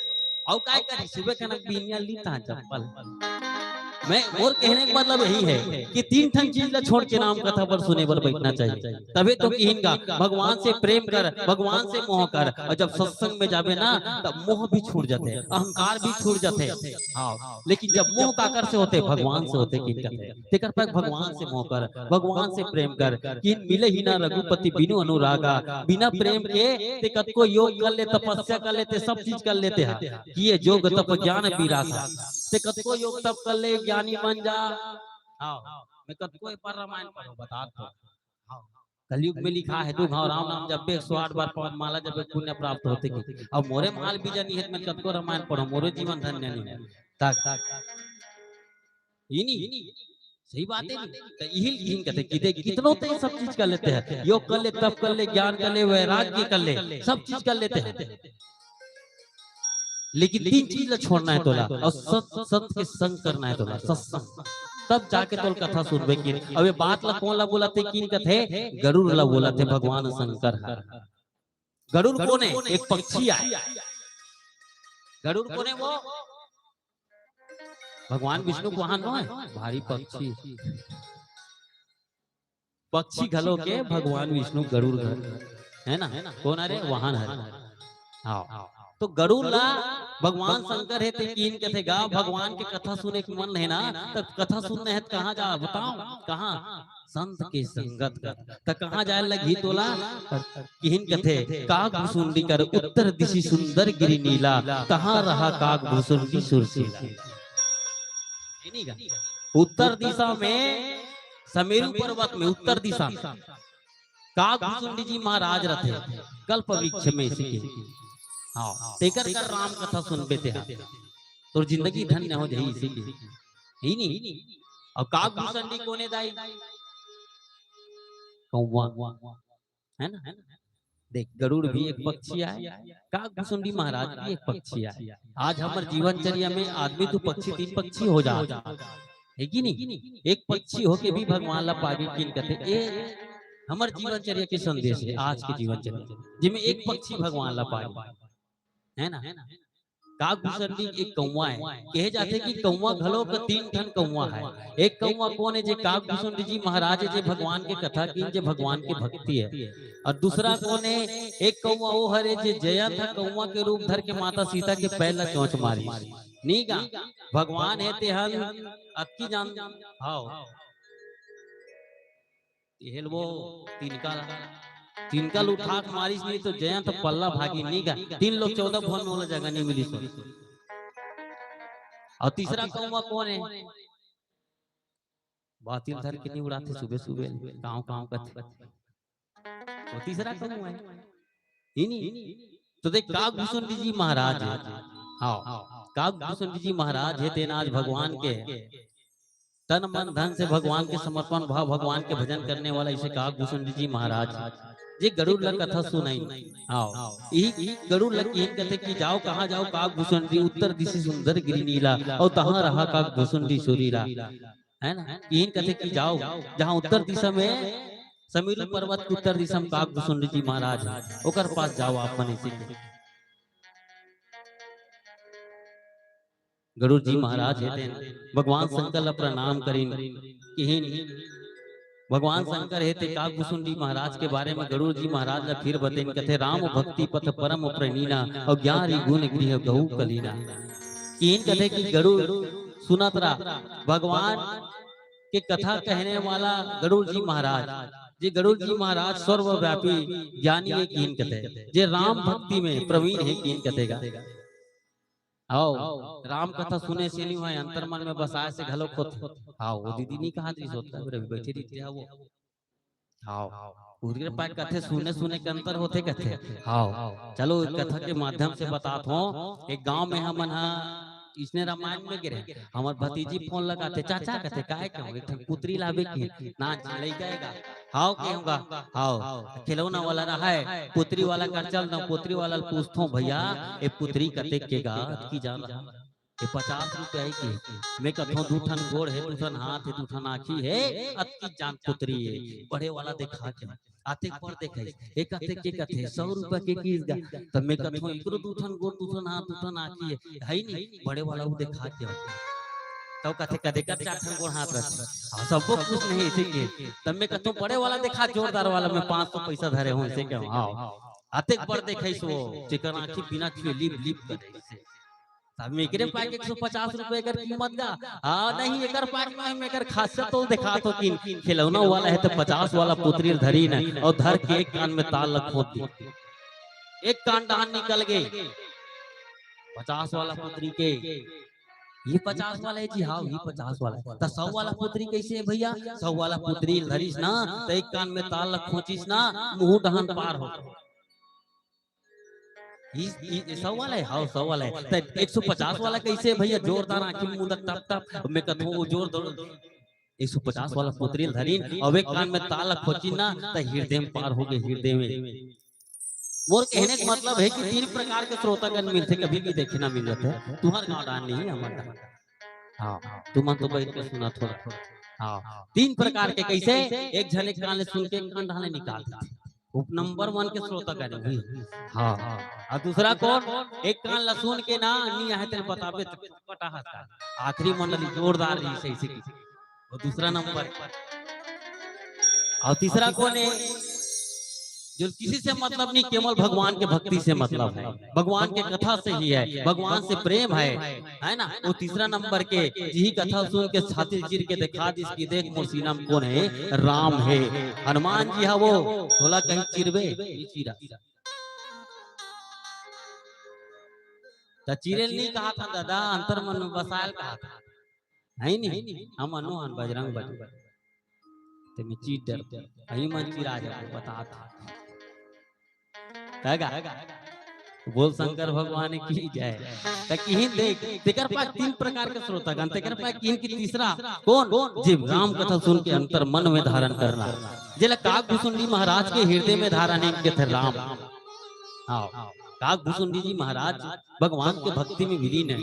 और काय करी सुबह कनक बिनिया लीता चप्पल। मैं और कहने का मतलब यही है कि तीन ठन चीज ला छोड़ के नाम कथा पर सुने पर बैठना चाहिए तबे तो कहिनगा भगवान से प्रेम कर भगवान से मोह कर। और जब सत्संग में जाबे ना तब मोह भी छूट जाते अहंकार भी छूट जाते। हाँ लेकिन जब मोह काकर से होते भगवान से होते किन कहते तेकर पर भगवान से मोह कर भगवान से प्रेम कर किन मिले ही ना रघुपति बिनु अनुरागा। बिना प्रेम के ते कत को योग कर ले तपस्या कर लेते सब चीज कर लेते हैं कि ये योग तप ज्ञान विरासा ते कत को योग तप कर ले ज्ञानी बन जा। हाँ मैं कत को पर रामायण पढ़ो बता दो। कलयुग में लिखा है तू घाव राम नाम जब 108 बार पवन माला जब पुण्य प्राप्त होते की। अब मोरे माल बीजा नहीं है मैं कत को रामायण पढ़ो मोरे जीवन धन्य नहीं है तक इनी सही बात है तो यही कहते कि देख कितनों तो सब चीज कर लेते हैं योग कर ले तप कर ले ज्ञान कर ले वैराग्य कर ले सब चीज कर लेते हैं लेकिन तीन चीज छोड़ना है तोला और सत के संग करना है तोला सत्संग तब जाके तोल कथा सुनबे की। अब ये बात ला कौन ला बोलाते किन कथे गरुड़ ला बोलाते भगवान शंकर है। गरुड़ कौन है? एक पक्षी है। गरुड़ कौन है? वो भगवान विष्णु को वाहन है भारी पक्षी पक्षी घलो के भगवान विष्णु गरुड़ है ना कौन अरे वाहन है। हाँ तो गरुड़ ला भगवान शंकर है तीन कथेगा भगवान के कथा सुने के मन है ना तो कथा सुनने है कहाँ जा बताओ कहाँ संत के संगत कर तो कहाँ जाए लगी तोला किन कथे काग भुसुंडी कर उत्तर दिशि सुंदर गिरी नीला कहाँ रहा काग भुसुंडी सुरसीला। उत्तर दिशा में समेरु पर्वत में उत्तर दिशा काग भुसुंडी जी महाराज रहते कल्प वृक्ष में हाँ तेकर कर राम कथा सुनबे ते तो जिंदगी धन्य हो जाई इसीलिए ही नहीं। और काग भुसुंडी कोने दाई कौवा है ना देख गरुड़ भी एक पक्षी है काग भुसुंडी महाराज भी एक पक्षी है। आज हमारे जीवनचर्या में आदमी तो पक्षी तीन पक्षी हो जा है कि नहीं एक पक्षी होके भी भगवान ला पागे किन कहते ए हमारे जीवनचर्या के संदेश है आज के जीवनचर्या जिसमें एक पक्षी भगवान ला पागे है ना काकभूषण जी एक कौवा है, कहे जाते कि कौवा घलो का 3 ठन कौवा है। एक कौवा कौन है, जे काकभूषण जी महाराज जे भगवान के कथा की, जे भगवान के भक्ति है। और दूसरा कौन है, एक कौवा वो हरे जे जया था कौवा के रूप धर के माता सीता के पैर ला चोंच मारी। नहीं का भगवान है तेहन अक्की जान हाओ हेलबो तिनका उठा के मारिस नहीं तो जया तो पल्ला भागी नहीं का 3 लोग 14 भवन में वाला जगह नहीं मिली सो। और तीसरा कौवा कौन है, बातिल धर के नहीं उड़ाते सुबह सुबह गाँव गाँव करते, वो तीसरा कौवा है इन्हीं। तो देख काकभूषण जी महाराज है, हाँ काकभूषण जी महाराज है तेनाज भगवान के तन मन धन से भगवान के समर्पण भाव भगवान के भजन करने वाला इसे काकभूषण जी महाराज ये गरुड़ लग कथा सुनाई। आओ यही गरुड़ लग यही कहते कि जाओ कहाँ जाओ काकभूषण जी उत्तर दिशा सुंदर गिरी नीला और तहाँ रहा काकभूषण जी सुरीला, है ना। यही कहते कि जाओ जहाँ उत्तर दिशा में समीरू पर्वत के उत्तर दिशा में काकभूषण जी महाराज ओकर पास जाओ आप मन इसी गरुड़ जी महाराज है भगवान शंकर ला प्रणाम करीन किहिन। भगवान शंकर है काकभूषण जी महाराज के बारे में गरुड़ जी महाराज ला फिर बतेन कथे राम भक्ति पथ परम प्रणीना और ज्ञान गुण गृह गहु कलीना। किहिन कथे कि गरुड़ सुनत रहा भगवान के कथा कहने वाला गरुड़ जी महाराज जे गरुड़ जी महाराज सर्वव्यापी ज्ञानी है किहिन कथे जे राम भक्ति में प्रवीण है किहिन कथेगा। आओ राम कथा सुने से नहीं हुआ अंतर मन में बसाए से घलो खोत। आओ वो दीदी नहीं कहा थी सोता है बैठी रही थी वो। आओ पूरी पाए कथे सुने सुने के अंतर होते कथे। आओ चलो कथा के माध्यम से बतात हो। एक गांव में हमन इसने रामायण में गिरे हमार भतीजी फोन लगाते चाचा कहते काहे क्यों एक पुत्री लावे की ना ले जाएगा। हाउ के होगा हाउ खिलौना वाला रहा है पुत्री वाला कर चल ना पुत्री वाला पूछतो भैया ये पुत्री कते के गा की जान रहा ये 50 रुपए है की मैं कथो दूठन गोड़ है दूठन हाथ है दूठन आँखी है अतकी जान पुत्री है बड़े वाला देखा के आते पर देखे एक कथे के कथे 100 रुपए के कीस गा तब मैं कथो एकरो दूठन गोड़ दूठन हाथ दूठन आँखी है नहीं बड़े वाला वो देखा के तो कथे कदे का चाठन गोड़ हाथ रख सबको कुछ नहीं इसी के तब मैं कथो बड़े वाला देखा जोरदार वाला में 500 पैसा धरे हूं इसे क्या आओ आते पर देखे सो चिकन आँखी बिना छुए लिप लिप करे तब मेरे पास 150 रुपए कर कीमत गा नहीं एकर पास में एकर खासियत तो दिखा तो कि खिलौना वाला है तो 50 वाला पुत्री धरी न और धर के एक कान में ताल खोद दी एक कान डान निकल गए 50 वाला पुत्री के ये 50 वाला है जी हाँ ये 50 वाला तो 100 वाला पुत्री कैसे है भैया 100 वाला पुत्री धरीस ना तो एक कान में ताल खोचिस ना मुंह डहन पार हो 100 वाला है हाँ 100 वाला है 150 वाला कैसे भैया जोरदार आंखी मुंदक टप टप मैं कहूँ वो जोर दौड़ 150 वाला पुत्री धरीन और एक कान में ताला खोची ना तो हृदय में पार हो गए हृदय में। मोर कहने का मतलब है कि 3 प्रकार के श्रोतागण मिलते कभी भी देखे ना मिल जाते तुम्हार गाँव डाल नहीं है हमारा हाँ तुम तो बैठ के सुना थोड़ा हाँ 3 प्रकार के कैसे एक जने कान ले सुन के कान ढाले निकाल देते नंबर 1 के श्रोता करेंगे हाँ और दूसरा कौन एक कान लसून के ना नहीं है तेरे बताबे पटा आखिरी मंडली जोरदार जी सही से वो दूसरा नंबर और तीसरा कौन है जो किसी से मतलब नहीं केवल भगवान के भक्ति से मतलब है भगवान के कथा से ही है भगवान से प्रेम है ना। वो तीसरा नंबर के यही कथा सुन के छाती चीर के दिखा दी इसकी देख मोर सीना में कौन है राम है हनुमान जी है वो बोला कहीं चिरबे चीरा तो चीरेल नहीं कहा था दादा अंतर मन में बसायल कहा था है नहीं हम अनुमान बजरंग बली ते में चीट डर यही मन चिरा जा बता था बोल शंकर भगवान की जय तकिन देख तेकर पास 3 प्रकार के श्रोतागण तेकर पास किन की तीसरा कौन जी राम कथा सुन के अंतर मन में धारण करना जेला काकभूषण जी महाराज के हृदय में धारण है के थे राम हाँ काकभूषण जी महाराज भगवान के भक्ति में विलीन है।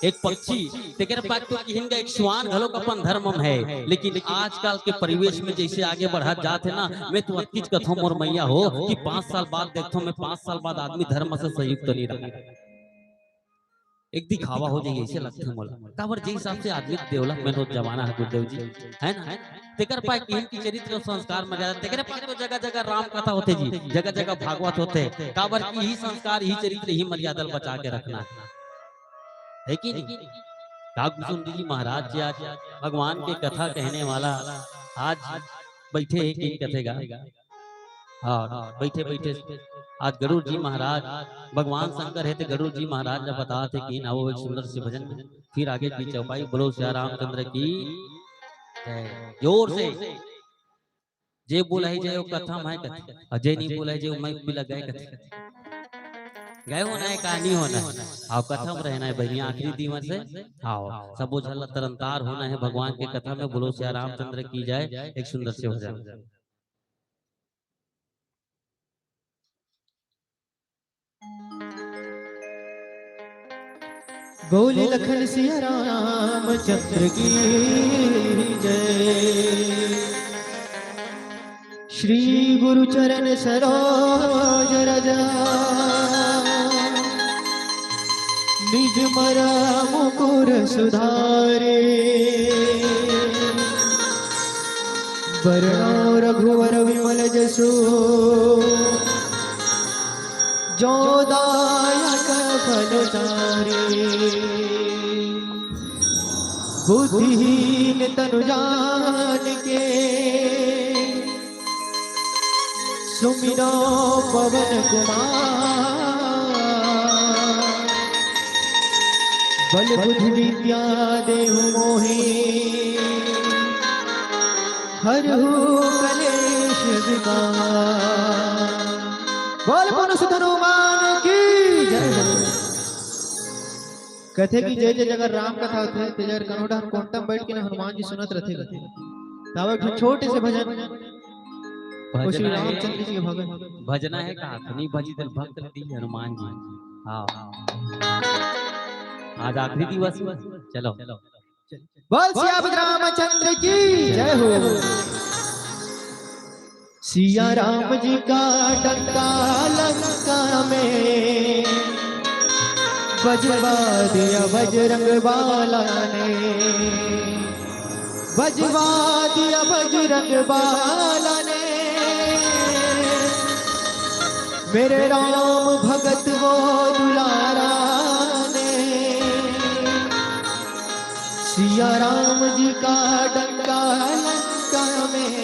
एक पक्षी तेकर पास तो किन का एक श्वान घलो अपन धर्म है लेकिन आजकल के परिवेश में जैसे आगे बढ़ा जाते ना मैं तो अक्कीच कथो मोर मैया हो कि 5 साल बाद देखो मैं 5 साल बाद आदमी धर्म से संयुक्त नहीं रहा एक दिखावा हो जाए ऐसे लगते हैं मोला काबर जे हिसाब से आदमी डेवलपमेंट हो जमाना है गुरुदेव जी है ना तेकर पाए की चरित्र और संस्कार मर्यादा तेकर पाए तो जगह जगह राम कथा होते जी जगह जगह भागवत होते काबर की ही संस्कार ही चरित्र ही मर्यादा बचा के रखना है कि नहीं काकुसुंदी जी महाराज जी आज भगवान के कथा कहने वाला आज बैठे एक ही कथेगा हाँ बैठे बैठे आज गरुड़ जी महाराज भगवान शंकर है तो गरुड़ जी महाराज ने बता थे कि ना वो एक सुंदर से भजन फिर आगे की चौपाई बोलो श्री रामचंद्र की जोर से जे बोला है जय कथा मैं कथी अजय नहीं बोला है जय मैं भी गए कथी गए होना है कहानी होना है आओ कथा में रहना है बहनी आखिरी दिवस से आओ सब बुझल तरंतार होना है भगवान के कथा में बोलो श्री रामचंद्र की जाए एक सुंदर से भजन बोले लखन सिया रामचंद्र की जय। श्री गुरु चरण सरोज रज निज मरम मुकुर सुधारे वरणो रघुवर विमल जसु जो दायक फलचारी बुद्धिहीन तनु जान के सुमिरो पवन कुमार बल बुद्धि विद्या देहु मोहि हरहु कलेश विकार। बोल मनुष्य हनुमान की जय। कथे की जय जय जगह राम कथा होते ते जगह कनोडा कोंटम बैठ के हनुमान जी सुनत रहते तब एक छोटे से भजन श्री रामचंद्र जी के भजन भजना है का नहीं भजी तो भक्त दी हनुमान जी हाँ आज आखिरी दिवस चलो बोल सिया रामचंद्र की जय हो। सिया राम जी का डंका लंका में बजवा दिया बजरंग बाला ने बजवा दिया बजरंग बाला ने मेरे राम भगत वो दुलारा ने सिया राम जी का डंका लंका में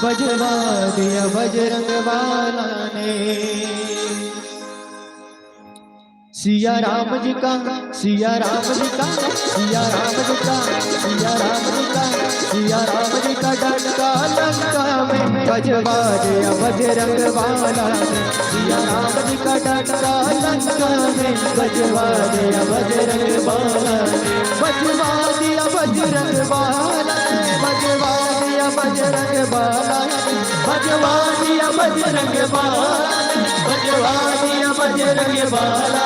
बजवा दिया बजरंग बाला ने। सिया राम जी का सिया राम जी का सिया राम जी का सिया राम जी का सिया राम जी का डंका लंका में बजवा दिया बजरंग बाला ने सिया राम जी का डंका लंका में बजवा दिया बजरंग बाला ने बजवा दिया बजरंग बाला ने बजवा दिया बजरंग बाला ने बजवा दिया बजरंग बाला ने बजवा दिया बजरंग बाला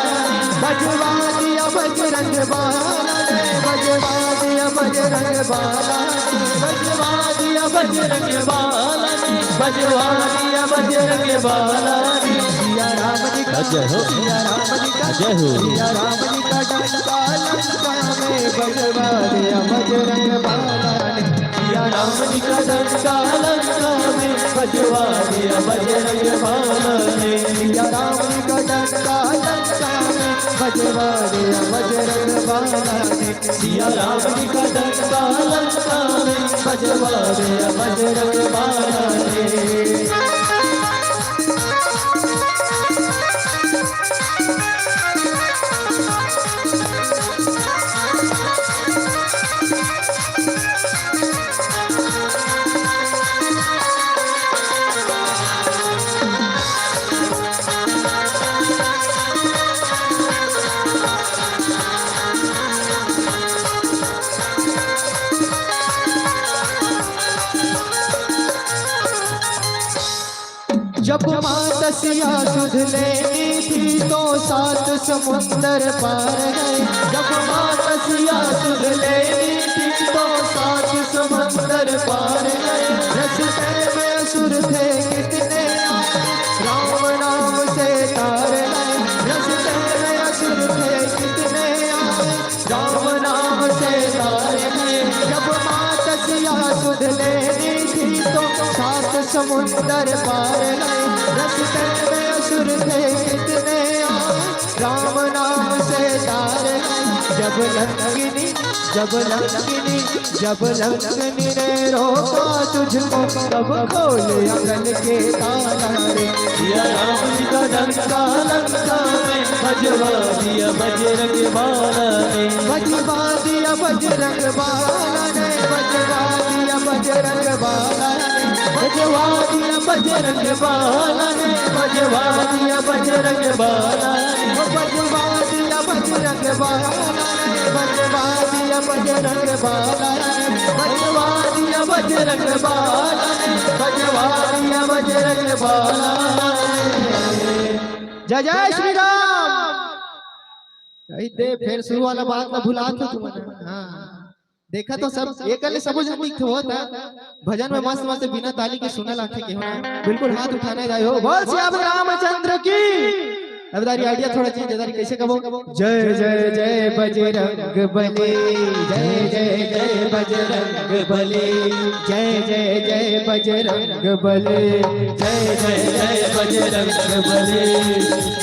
बजवा दिया बजरंग बाला ने बजवा दिया बजरंग बाला बजवा दिया बजरंग बाला ने बजवा दिया बजरंग बाला सिया राम जी का जय हो सिया राम जी का जय हो सिया राम जी का डंका लंका में बजवा दिया बजरंग बाला ने सिया राम जी का डंका लंका में बजवा दिया बजरंग बाला ने सिया राम जी का डंका लंका में बजवा दिया बजरंग बाला ने सिया राम जी का डंका लंका में बजवा दिया बजरंग बाला ने। जब माता सिया सुध लेनी थी तो 7 समुंदर पार गए जब माता सिया सुध लेनी थी तो 7 समुंदर पार गए रस्ते में असुर थे कितने राम नाम से तार गए रस्ते में असुर थे लेनी थी तो सात समुंदर पार गए। रस्ते में असुर थे कितने आए, राम नाम से तार गए। जब लंकिनी ने रोका तुझको, तब खोले अकल के ताला रे। सिया राम जी का डंका लंका में बजवा दिया बजरंग बाला ने, बजवा दिया बजरंग बाला ने, बजवा दिया बजरंग बाला ने, बजवा दिया बजरंग बाला ने, बजवा दिया बजरंग बाला ने, बजवा दिया बजरंग बाला ने, बजवा दिया बजरंग बाला ने, बजवा दिया बजरंग बाला ने, बजवा दिया बजरंग बाला ने। जय जय श्री राम। फिर शुरू वाला बात ना भुला तो तुमने। हाँ देखा तो सब एक सब ठीक होता भजन में मस्त मस्त बिना ताली के सुना लाखे के हो बिल्कुल हाथ उठाने जाए हो। बोल श्याम रामचंद्र की। अब दारी आइडिया थोड़ा चेंज दारी कैसे कहो। जय जय जय बजरंग बली, जय जय जय बजरंग बली, जय जय जय बजरंग बली, जय जय जय बजरंग बली।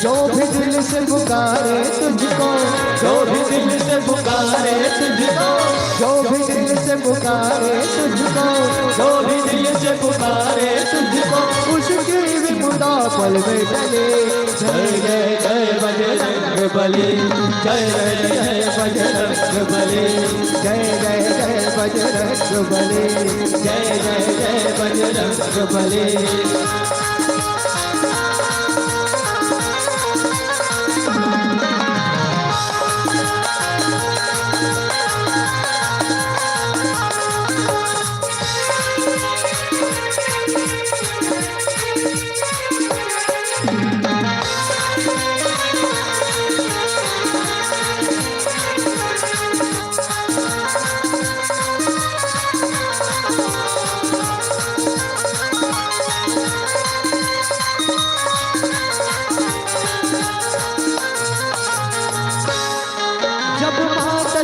जो भी दिल से पुकारे तुझको, जो भी दिल से पुकारे तुझको, जो भी दिल से पुकारे तुझको, जो भी दिल से पुकारे तुझको, उसकी विमुदा पल में चले। जय जय जय बजरंग बली, जय जय जय बजरंग बली, जय जय जय बजरंग बली, जय जय जय बजरंग बली।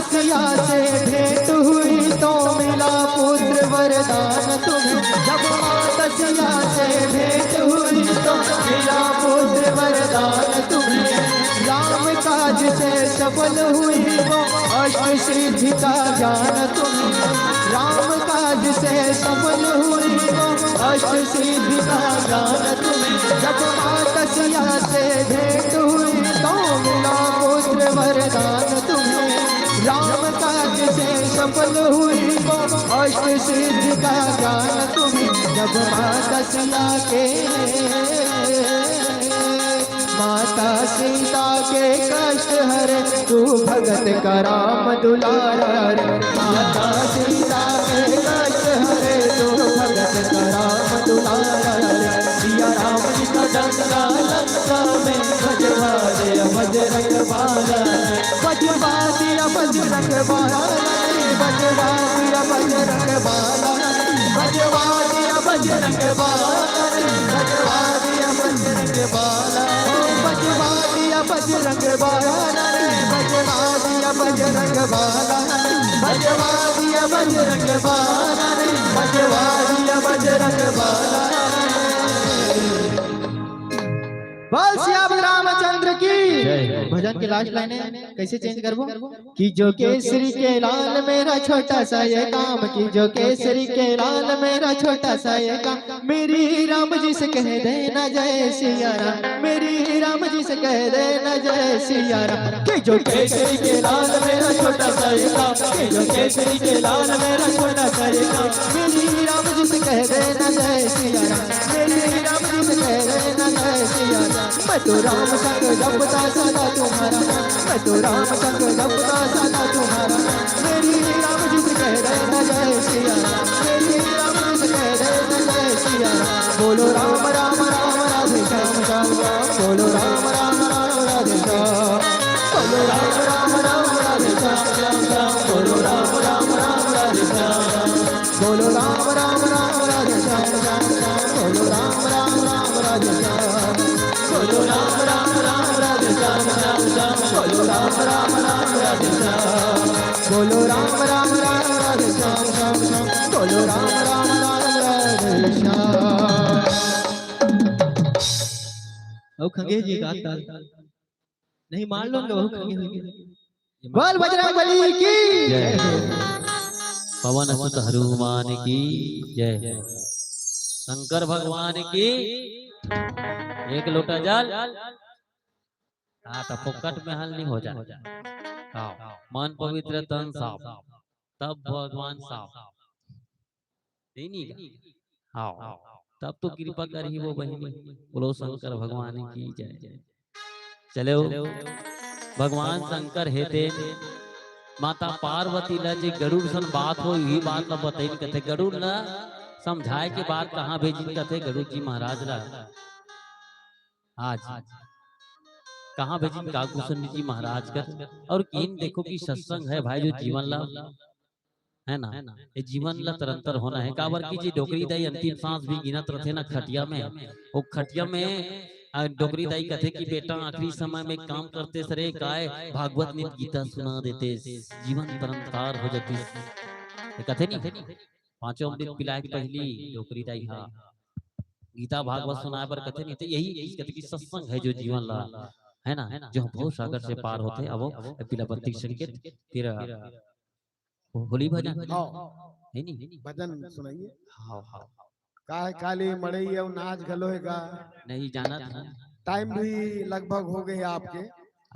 सिया से भेंट हुई तो मिला पुत्र वरदान तुम्हें। जब माता सिया से भेंट हुई तो मिला पुत्र वरदान तुम्हें। राम काज से सफल हुई वो अष्ट सिद्धि का ज्ञान तुम्हें। राम काज से सफल हुई वो अष्ट सिद्धि का ज्ञान तुम्हें। जब माता सिया से भेंट हुई तो मिला पुत्र वरदान तुम्हें। राम काज से सफल हुई वो अष्ट सिद्धि का ज्ञान तुम्हें। जब माता सीता के माता सीता के कष्ट हरे तू भगत का राम दुलारा रे। माता सीता के कष्ट हरे तू भगत का राम दुलारा रे। सिया राम जी का डंका लंका में बजवा दिया बजरंग बाला ने, बजवा दिया बजरंग बाला ने, बजवा दिया बजरंग बाला ने, बजवा दिया बजरंग बाला ने, बजवा दिया बजरंग बाला, बजवा दिया बजरंग बाला ने, बजवा दिया बजरंग बाला ने, बजवा दिया बजरंग बाला ने, बजवा दिया बजरंग बाला। बोल श्याम रामचंद्र की। भजन के लास्ट लाइन कैसे चेंज करबो कि जो केसरी के लाल मेरा छोटा सा ये काम, कि जो केसरी के लाल मेरा छोटा सा ये काम, मेरी राम जी से कह देना जय सिया राम, मेरी राम जी से कह देना जय सिया राम। कि जो केसरी के लाल मेरा छोटा सा ये काम, कि जो केसरी के लाल मेरा छोटा सा ये काम, मेरी राम जी से कह देना जय सिया राम, मेरी राम जी से कह देना जय सिया राम। मैं तो राम संग जपता सदा तुम्हारा, मैं तो राम संग जपता सदा तुम्हारा। मेरी राम जी से कह देना जय सिया राम, मेरी राम जी से कह देना जय सिया राम। बोलो राम राम राम राधे श्याम श्याम राम, बोलो राम राम राम राधे श्याम, बोलो राम राम राम राधे श्याम श्याम श्याम, बोलो राम राम राम राधे श्याम, बोलो राम राम राम राधे श्याम श्याम श्याम, बोलो राम राम राम राधे श्याम, बोलो राम राम राम राधे श्याम श्याम श्याम, बोलो राम राम राम राधे श्याम, बोलो राम राम राम राधे श्याम श्याम श्याम, बोलो राम राम राम राधे श्याम। ओ खंगे जी गाता नहीं मान लो वो खंगे बोल बजरंग बली की जय जय हो। पवन सुत हनुमान की जय, शंकर भगवान की। एक लोटा जल हाँ तो फोकट में हल नहीं हो जाए। हाँ, मन पवित्र तन साफ, तब भगवान साफ नहीं। हाँ तब तो कृपा कर ही वो बहिनी। बोलो शंकर भगवान की जय। चलो भगवान शंकर हेते माता पार्वती ला जे गरुड़ सन बात हो यही बात ला बताई कथे। गरुड़ ला समझाए के बाद कहाँ भेजी कथे गरुड़ जी महाराज ला आज कहाँ भेजी काकुसन जी महाराज का। और कीन देखो कि सत्संग है भाई जो जीवन ला है ना, ये जीवन ला तरंतर होना है। काबर की जी डोकरी दाई अंतिम सांस भी गिनत रथे ना खटिया में। वो खटिया में डोकरी दाई कथे कि बेटा आखिरी समय में काम करते सरे काय भागवत नित गीता सुना देते जीवन तरंतार हो जाती। ये कथे नहीं पांचों अमृत पिलाए की पहली डोकरी दाई हाँ गीता भागवत सुनाए पर कथे नहीं। तो यही कथे कि सत्संग है जो जीवन ला है ना, जो बहुत सागर से पार होते। अब पिला बत्ती संकेत फिर होली भजन है नहीं भजन सुनाइए। हाँ हाँ काहे काली मड़ई और नाच गलोएगा। नहीं जाना था। टाइम भी लगभग हो गए आपके।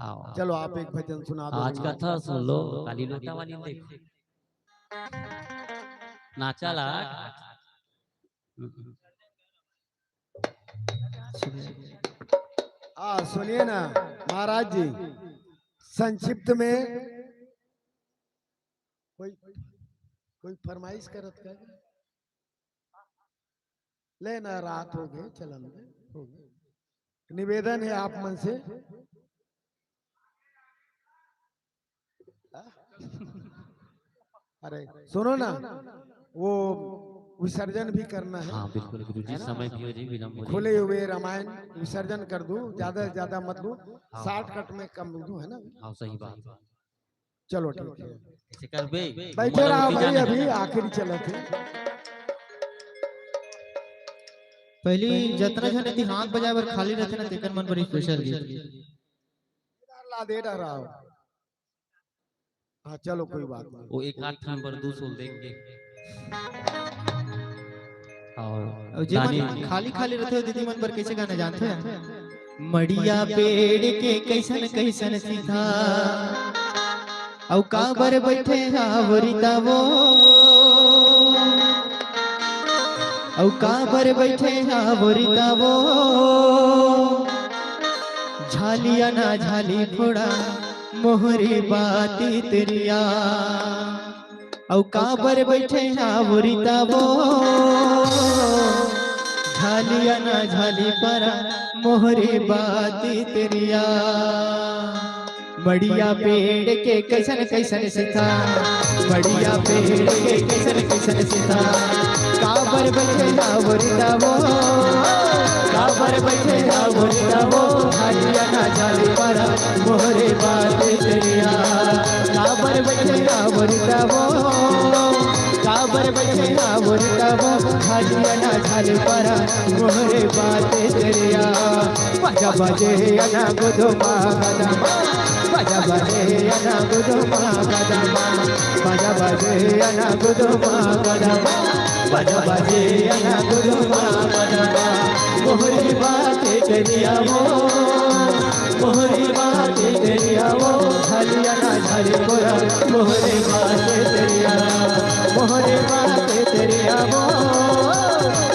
आओ चलो आप एक भजन सुना दो। आज का था सुन लो काली लोटा वाली देखो नाचा ला। सुनिए ना महाराज जी, संक्षिप्त में कोई फरमाइश करत का लेना रात हो गए चलन में हो गए। निवेदन है आप मन से। अरे सुनो ना वो विसर्जन भी करना है। हाँ बिल्कुल गुरुजी समय भी हो जी विलंब हो जी। खुले हुए रामायण विसर्जन कर दूं, ज्यादा से ज्यादा मत लूं, हाँ। 60 कट में कम दूं है ना। हाँ सही बात चलो ठीक है ऐसे कर बे बैठे रहो भाई, अभी आखिरी चले थे। पहली जतना जने ती हाथ बजाए बर खाली रहते ना तेकर मन बड़ी स्पेशल गीत। ला दे रहा हो। हाँ चलो कोई बात नहीं। वो एक 8 नंबर 200 देंगे। और और जे मन खाली खाली रहते हो दीदी मन पर कैसे गाना जानते हैं? मड़िया पेड़ के कैसन कैसन सीधा औ काबर बैठे हावरिता वो औ काबर बैठे हावरिता वो झालिया ना झाली फोड़ा मोहरी बाती तेरिया औ काबर बैठे हावरिता वो झालिया ना झाली परा मोहरी बाती तेरिया। बढ़िया पेड़ के कैसन कैसन सीता, बढ़िया पेड़ के कैसन कैसन सीता काबर बैठे हावरिता वो काबर बैठे हावरिता वो झालिया ना झाली परा मोहरे बाती तेरिया। काबर बैठे हावरिता वो काबर बैठे हावरिता वो झालिया ना झाली परा मोहरे बाती तेरिया। बजा बजे अना गुदो मागदमा बजा बजे अना गुदो मागदमा बजा बजे अना गुदो मागदमा बजा बजे अना गुदो मागदमा मोहरी बातें तेरिया वो मोहरी बातें तेरिया वो झालिया ना झाली पूरा मोहरी बातें तेरिया मोहरी बातें तेरिया वो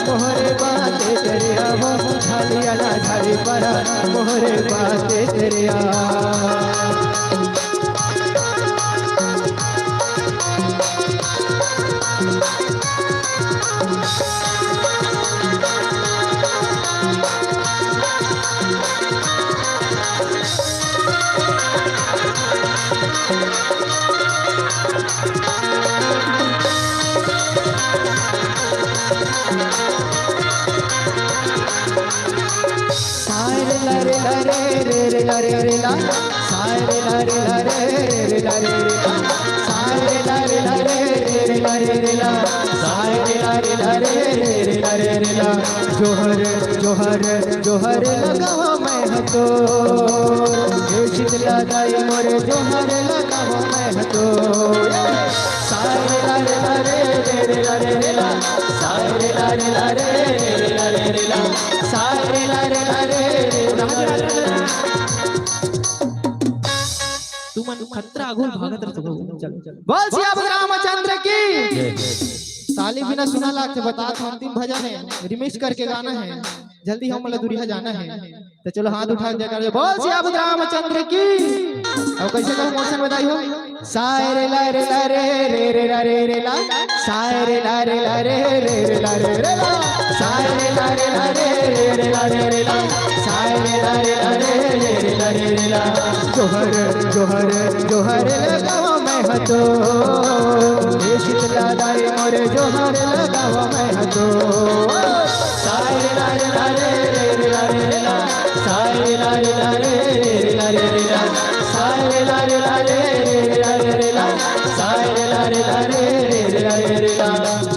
मोहरे बातें तेरिया वो झालिया ना झाली परा मोहरे बातें तेरिया। लरे लरे रे रे लरे रे ला सारे लरे लरे रे लरे रे ला सारे रे ला रे रे ला रे रे ला सारे रे ला रे ला रे रे ला रे रे ला जोहर जोहर जोहर लगावा मैं हतो हे शीतला दाई मोरे जोहर लगावा मैं हतो सारे रे ला रे ला रे रे ला रे रे ला सारे रे ला रे ला रे रे ला रे रे ला सारे रे ला रे ला रे तू मन खतरा आगुल भागत रह चल बोल सियापति रामचंद्र की ताली बिना सुना लाख से बता अंतिम भजन है रिमिक्स करके गाना है जल्दी हम वाला दूरिया जाना है तो चलो हाथ उठा के कर बोल सियापति रामचंद्र की और कैसे कहूं मोशन बताई हो सारे ला रे ला रे रे रे ला रे रे ला सारे ला रे ला रे रे रे ला रे रे ला सारे ला रे ला रे रे ला रे रे ला सारे ला रे ला रे रे ला रे रे ला जोहर जोहर जोहर लगावा मैं हतो हे शीतला दाई मोरे जोहर लगावा मैं हतो सारे ला रे ला रे रे ला रे रे ला सारे ला रे ला रे रे ला रे रे ला सारे ला रे ला रे रे ला रे रे ला सारे ला रे ला रे रे ला रे रे ला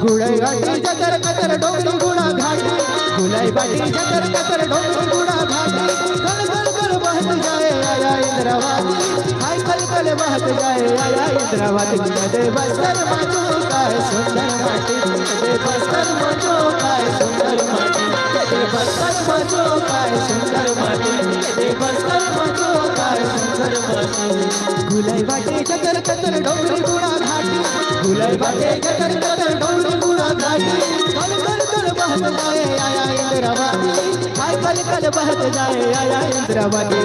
गुड़ाई बाटी जकर कतर डोंगरी गुड़ा घाटी गुलाई बाटी जकर कतर डोंगरी गुड़ा घाटी कल कल कल बहत जाए आया इंद्रावती हाय कल कल बहत जाए आया इंद्रावती दे बस्तर माचो का सुंदर माटी दे बस्तर माचो का सुंदर माटी दे बस्तर माचो का सुंदर माटी दे बस्तर माचो का सुंदर माटी गुलाई बाटी जकर कतर डोंगरी गुड़ा घाटी गुलाई बाटी जकर कतर डोंगरी गुड़ा घाटी कल कल कल बहत जाए आया इंद्रावती हाय कल कल बहत जाए आया इंद्रावती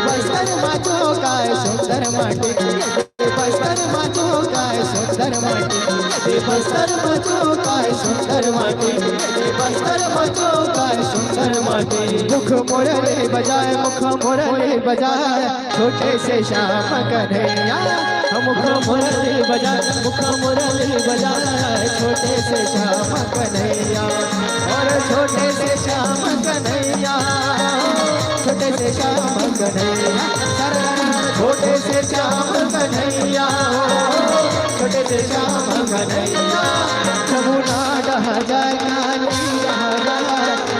बस्तर माचो का सुंदर माटी बस्तर माचो का सुंदर माटी बस्तर माचो का सुंदर माटी बस्तर माचो का सुंदर माटी मुख मोरले बजाए मुख मोरले बजाए छोटे से श्याम कन्हैया मुख मोरले बजाए मुख मोरले बजाए छोटे से श्याम कन्हैया और छोटे से श्याम कन्हैया छोटे से श्याम कन्हैया छोटे से श्याम कन्हैया छोटे से श्याम कन्हैया जमुना डहा जाए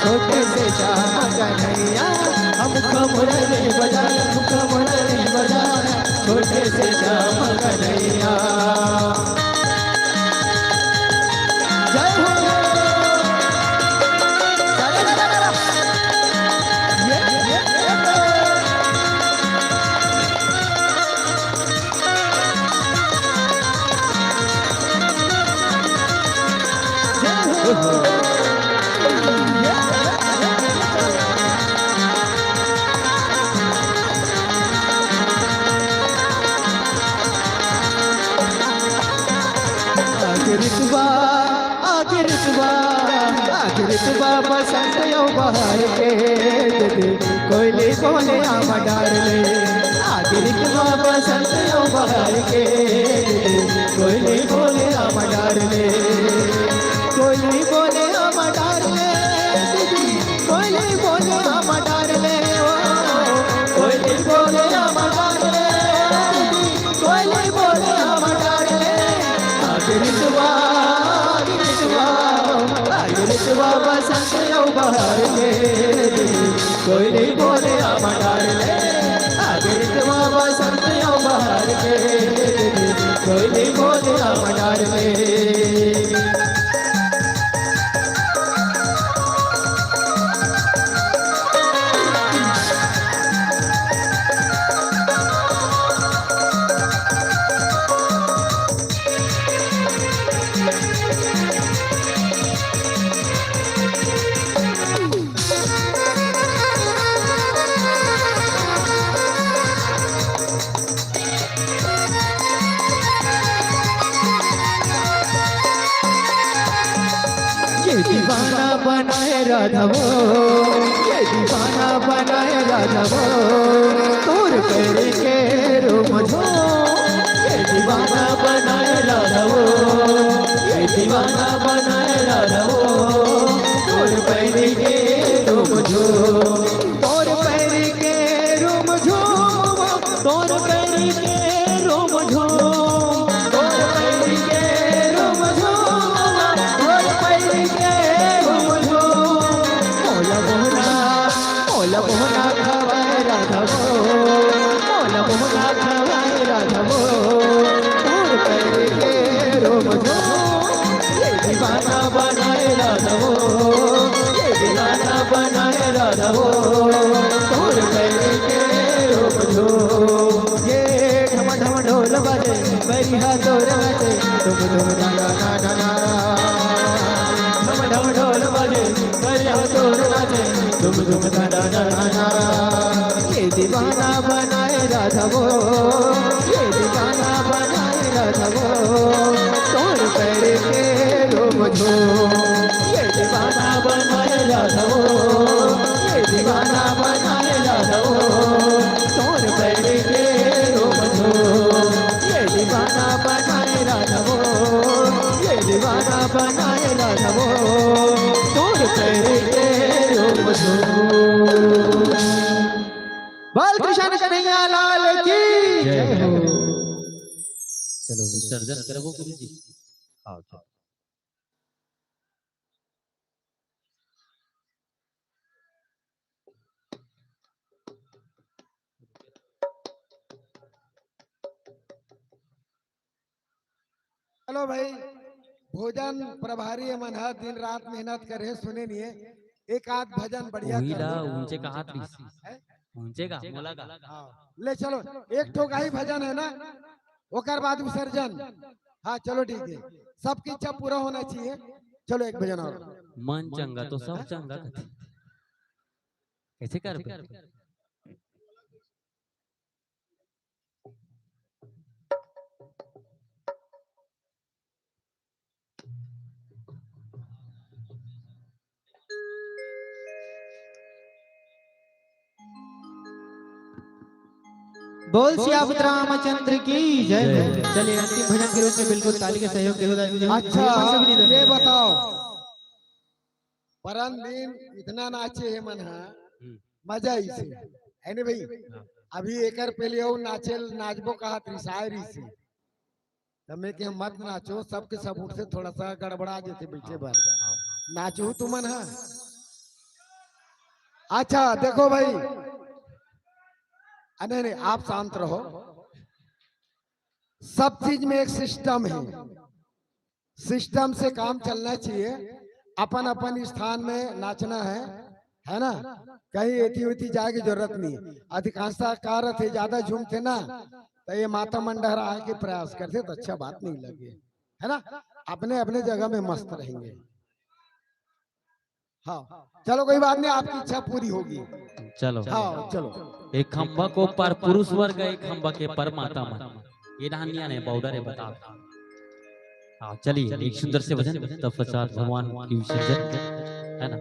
छोटे से श्याम कन्हैया हम मुरली बजाए मुख मुरली बजाए छोटे से श्याम कन्हैया जय हो आखिर बसंत यो बहार के कोयले बोले आम डार ले आखिर बसंत यो बहार के कोयले बोले आम डार ले कोयले बोले आम डार ले कोयले बोले आम डार ले कोयले बोले आम डार ले कोयले बोले आम डार ले आखिर बसंत यो बहार के कोयले बोले आम डार ले आखिर बसंत यो बहार के कोयले बोले आम डार ले दीवाना बनाए राधवो ये दीवाना बनाए राधवो तोर पैर के रोम झो ये दीवाना बनाए राधवो ये दीवाना बनाए राधवो तोर पैर के रोम झो तोर पैर के रोम झो तोर पैर के रोम झो तोर पैर बनाए राधवो, ये दीवाना बनाए राधवो, तोर पैर के रोम झूम। ये ढम ढम ढोल बजे बैरिया तोर बजे, तुम ना ना ना ना, ढम ढम ढोल बजे बैरिया तोर बजे, तुम ना ना ना ना। ये दीवाना बनाए राधवो, ये दीवाना बनाए राधवो, तोर पैर के रोम झूम। ये दीवाना बनाए राधवो, ये दीवाना बनाए राधवो, तोर पैर के रोम झूम। ये दीवाना बनाए राधवो, ये दीवाना बनाए राधवो, तोर पैर के रोम झूम। बाल कृष्ण कन्हैया लाल की जय हो। चलो विसर्जन करबो गुरुजी। आओ चलो। चलो भाई, भोजन प्रभारी मन है, दिन रात मेहनत करे, सुने नहीं है, एक आध भजन बढ़िया कर उहीला दो। ऊंचे का हाथ ऊंचे का मोला का हाँ, ले चलो, एक ठो का ही भजन है ना, ओकर बाद विसर्जन। हाँ चलो ठीक है, सबकी इच्छा पूरा होना चाहिए। चलो एक भजन और। मन चंगा तो सब चंगा कथे कैसे कर बोल सियावत रामचंद्र की जय हो। चलिए अंतिम भजन के रूप में बिल्कुल ताली के सहयोग के। अच्छा ये बताओ, परम दिन इतना नाचे है मन है, मजा इसे है नहीं भाई। अभी एकर पहले वो नाचे नाचबो कहा त्रिसाय रीसी, तमें के मत नाचो, सबके सब उठ से थोड़ा सा गड़बड़ा जेते बैठे बार नाचो तू मन है। अच्छा देखो भाई, नहीं नहीं आप शांत रहो, सब चीज में एक सिस्टम है, सिस्टम से काम चलना चाहिए। अपन अपन स्थान में नाचना है ना, कहीं एती वेती जाए की जरूरत नहीं। अधिकांशता कार थे ज्यादा झूमते ना, तो ये माता मंडहरा के प्रयास करते तो अच्छा बात नहीं लगे, है ना। अपने अपने जगह में मस्त रहेंगे। हाँ चलो कोई बात नहीं, आपकी इच्छा पूरी होगी। चलो हाँ चलो। एक खंबा को पर पुरुष वर्ग, एक खंबा के पर माता मन, ये कहानियां ने बौडर बता। हाँ चलिए एक सुंदर से भजन, तत्पश्चात भगवान की विसर्जन, है ना।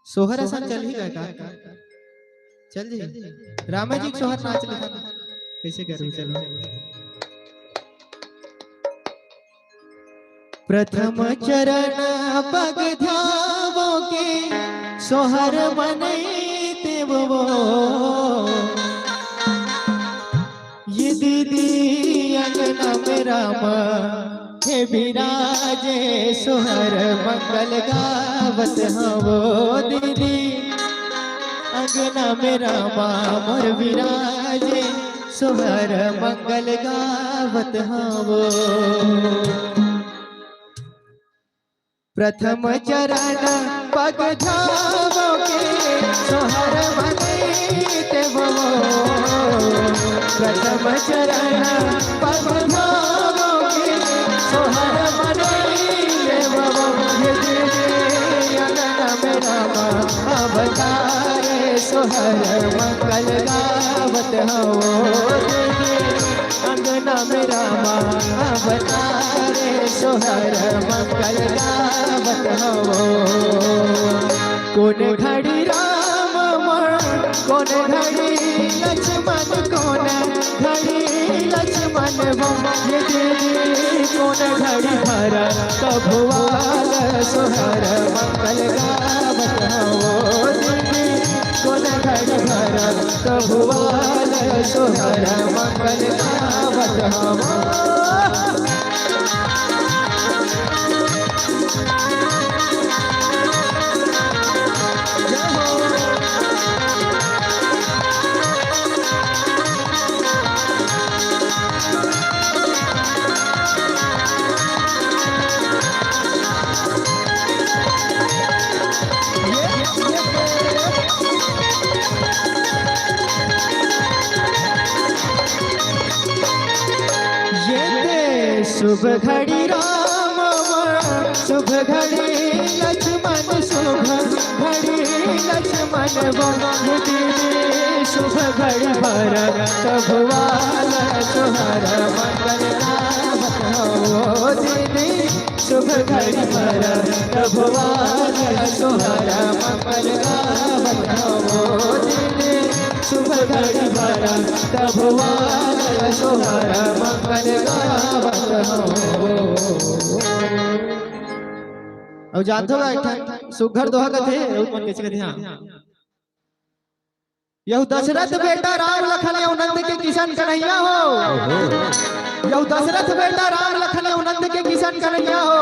सोहर ऐसा चल ही गया का, चल जी रामा जी सोहर नाच लिखा कैसे करूं। चलो प्रथम चरण पग ध्यावो के, सोहर मनैते वो, ये दीदी अंगना में रामा हे विराजे, सोहर मंगल गावत हवो। दीदी अंगना में रामा मोर विराजे, सोहर मंगल गावत हवो। प्रथम चरण पग धावो के, सोहर मनैते वो, प्रथम चरण पग धावो के, सोहर मनैते वो। ये दीदी अंगना में रामा अवतारे, सोहर मंगल गावत हवो। अंगना में रामा अवतारे, सोहर मंगल गावत हवो। कौन घड़ी राम मन, कौन घड़ी लक्ष्मण, कौन घड़ी लक्ष्मण वो। ये दीदी कौन घड़ी भरत भुआल, सोहर मंगल गावत हवो। दीदी कौन घड़ी भरत भुआल, सोहर मंगल गावत हवो। शुभ घड़ी राम शुभ घड़ी लक्ष्मण शुभ घड़ी लक्ष्मण दीदी शुभ घड़ी भरत भुवन तुहर मंगल गावत हो दीदी शुभ घड़ी भरत भुवन तुहर मंगल गावत हो दीदी शुभ घड़ी भरत भुवन तुहर मंगल गावत हो। अब जानते हो सुघर दोहा कथे मन कैसे कथे हाँ यहु दशरथ बेटा राम लखन यहु नंद के किशन कन्हैया हो यहु दशरथ बेटा राम लखन यहु नंद के किशन कन्हैया हो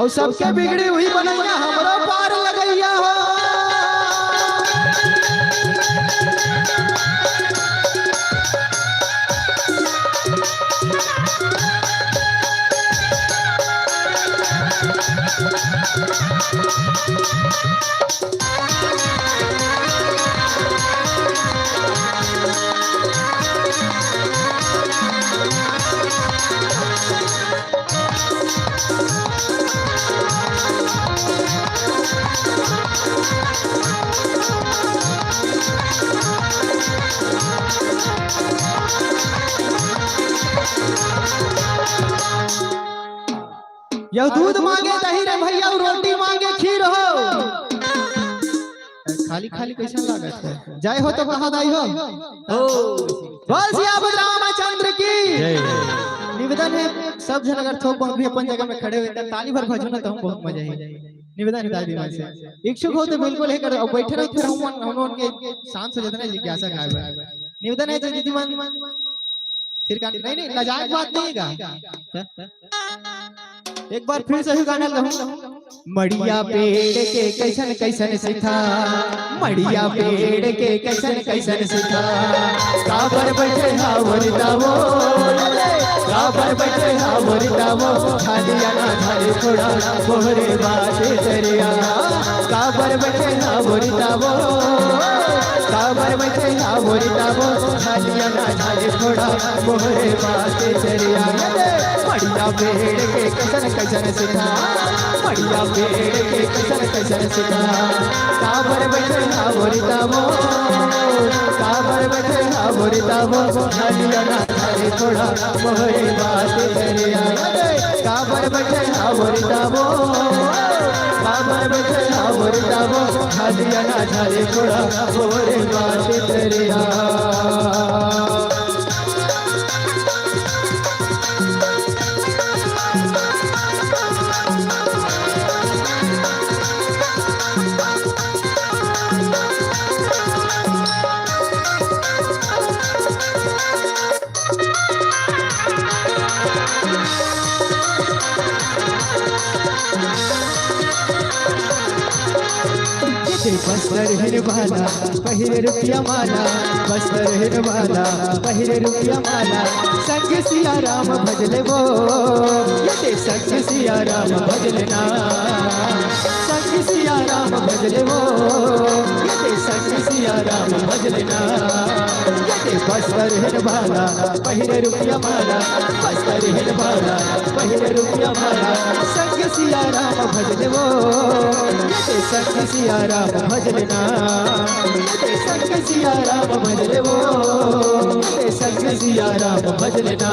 और सबके बिगड़ी हुई बनैया हमरो पार लगैया हो। यह दूध मांगे दही रे भैया रोटी मांगे खीर हो खाली खाली कैसा लागत है जय हो तो बहादाई हो बोल सियावर रामचंद्र की निवेदन है सब जन अगर थोक बहुत भी अपन जगह में खड़े हुए ताली भर बजाओ ना तो हम बहुत मजा आएगी। निवेदन है दादी मां से इच्छुक हो तो बिल्कुल है करो बैठे रहो फिर हम उनके शांत से जितना जिज्ञासा का निवेदन है दीदी मान फिर नहीं लजाक बात नहीं का एक बार फिर से गाना गाऊं मड़िया पेड़ के कैसन कैसन सिखा मड़िया पेड़ के कैसन कैसन सिखा काबर बैठे हावरदावो काबर बैठे हावरदावो खालिया ना धारे थोड़ा बोहरे बाटे दरिया काबर बैठे हावरदावो काबर बैठे हावरदावो खालिया ना धारे थोड़ा बोहरे बाटे दरिया मड़िया पेड़ के कैसन कैसन सिखा मड़िया पेड़ के कैसन कैसन सिखा काबर बैठे हावरदावो काबर बैठे हावरदावो खालिया ना धारे थोड़ा मोहरे बात दरिया काबर बैठे हावरदावो काबर बैठे हावरदावो खालिया ना धारे थोड़ा मोहरे बात दरिया। बस्तर हिरवाला पहिरे रुपया माला बस्तर हिरवाला पहिरे रुपया माला संग सिया राम भजले वो ये संग सिया राम भजलना संग सिया राम भजले वो ये संग सिया राम भजलना ये बस्तर हिरवाला पहिरे रुपया माला बस्तर हिरवाला पहिरे रुपया माला संग सिया राम भजले वो ये संग सिया राम भजलना संग सिया राम भजले वो संग सिया राम भजलना।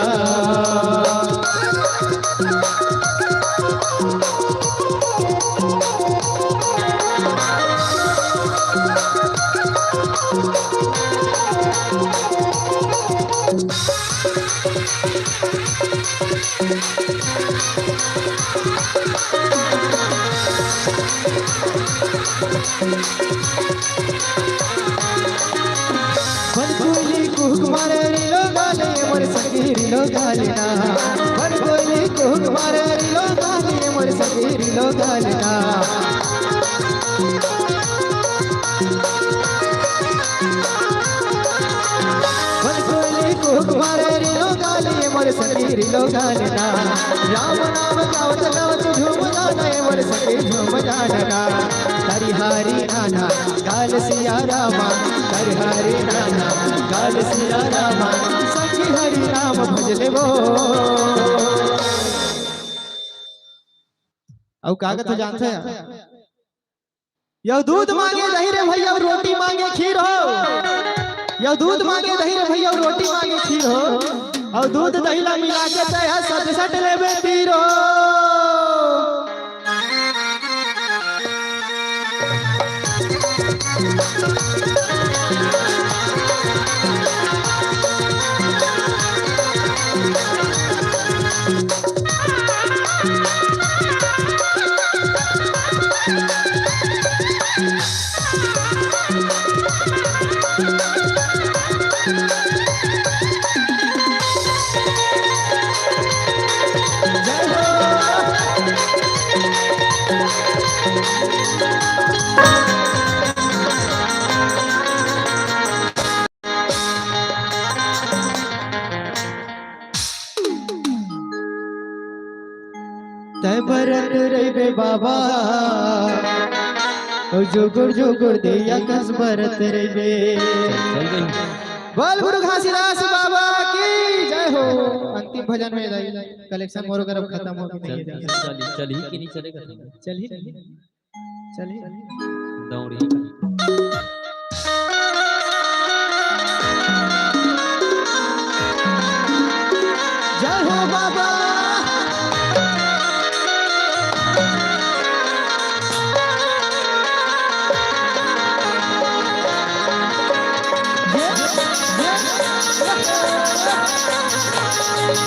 बनकोली कुमार रिलो गाले मोर सखी रिलो गालेना बनकोली कुमार रिलो गाले मोर सखी रिलो गालेना बनकोली कुमार रिलो गाले मोर सखी रिलो गालेना राम नाम गावत गावत झूम जाना मोर सखी झूम जाना हरि हरि नाना गाल सिया रामा हरि हरि नाना गाल सिया रामा सखी हरि राम भजले वो और कागज तो जानते हैं यो दूध मांगे दही रे भैया और रोटी मांगे खीर हो। यो दूध मांगे दही रे भैया और रोटी मांगे खीर हो। और दूध दही ला मिला के तय सट सट लेबे पीरो। तय बरत रे बाबा ओ जोगुर जोगुर दैया कस बरत रे। चल गई। बोल गुरु घासीदास बाबा की जय हो। अंतिम भजन में कलेक्शन मोर करब खत्म हो गई। चल ही कि नहीं चलेगा? चलिए दौड़ी। जय हो बाबा।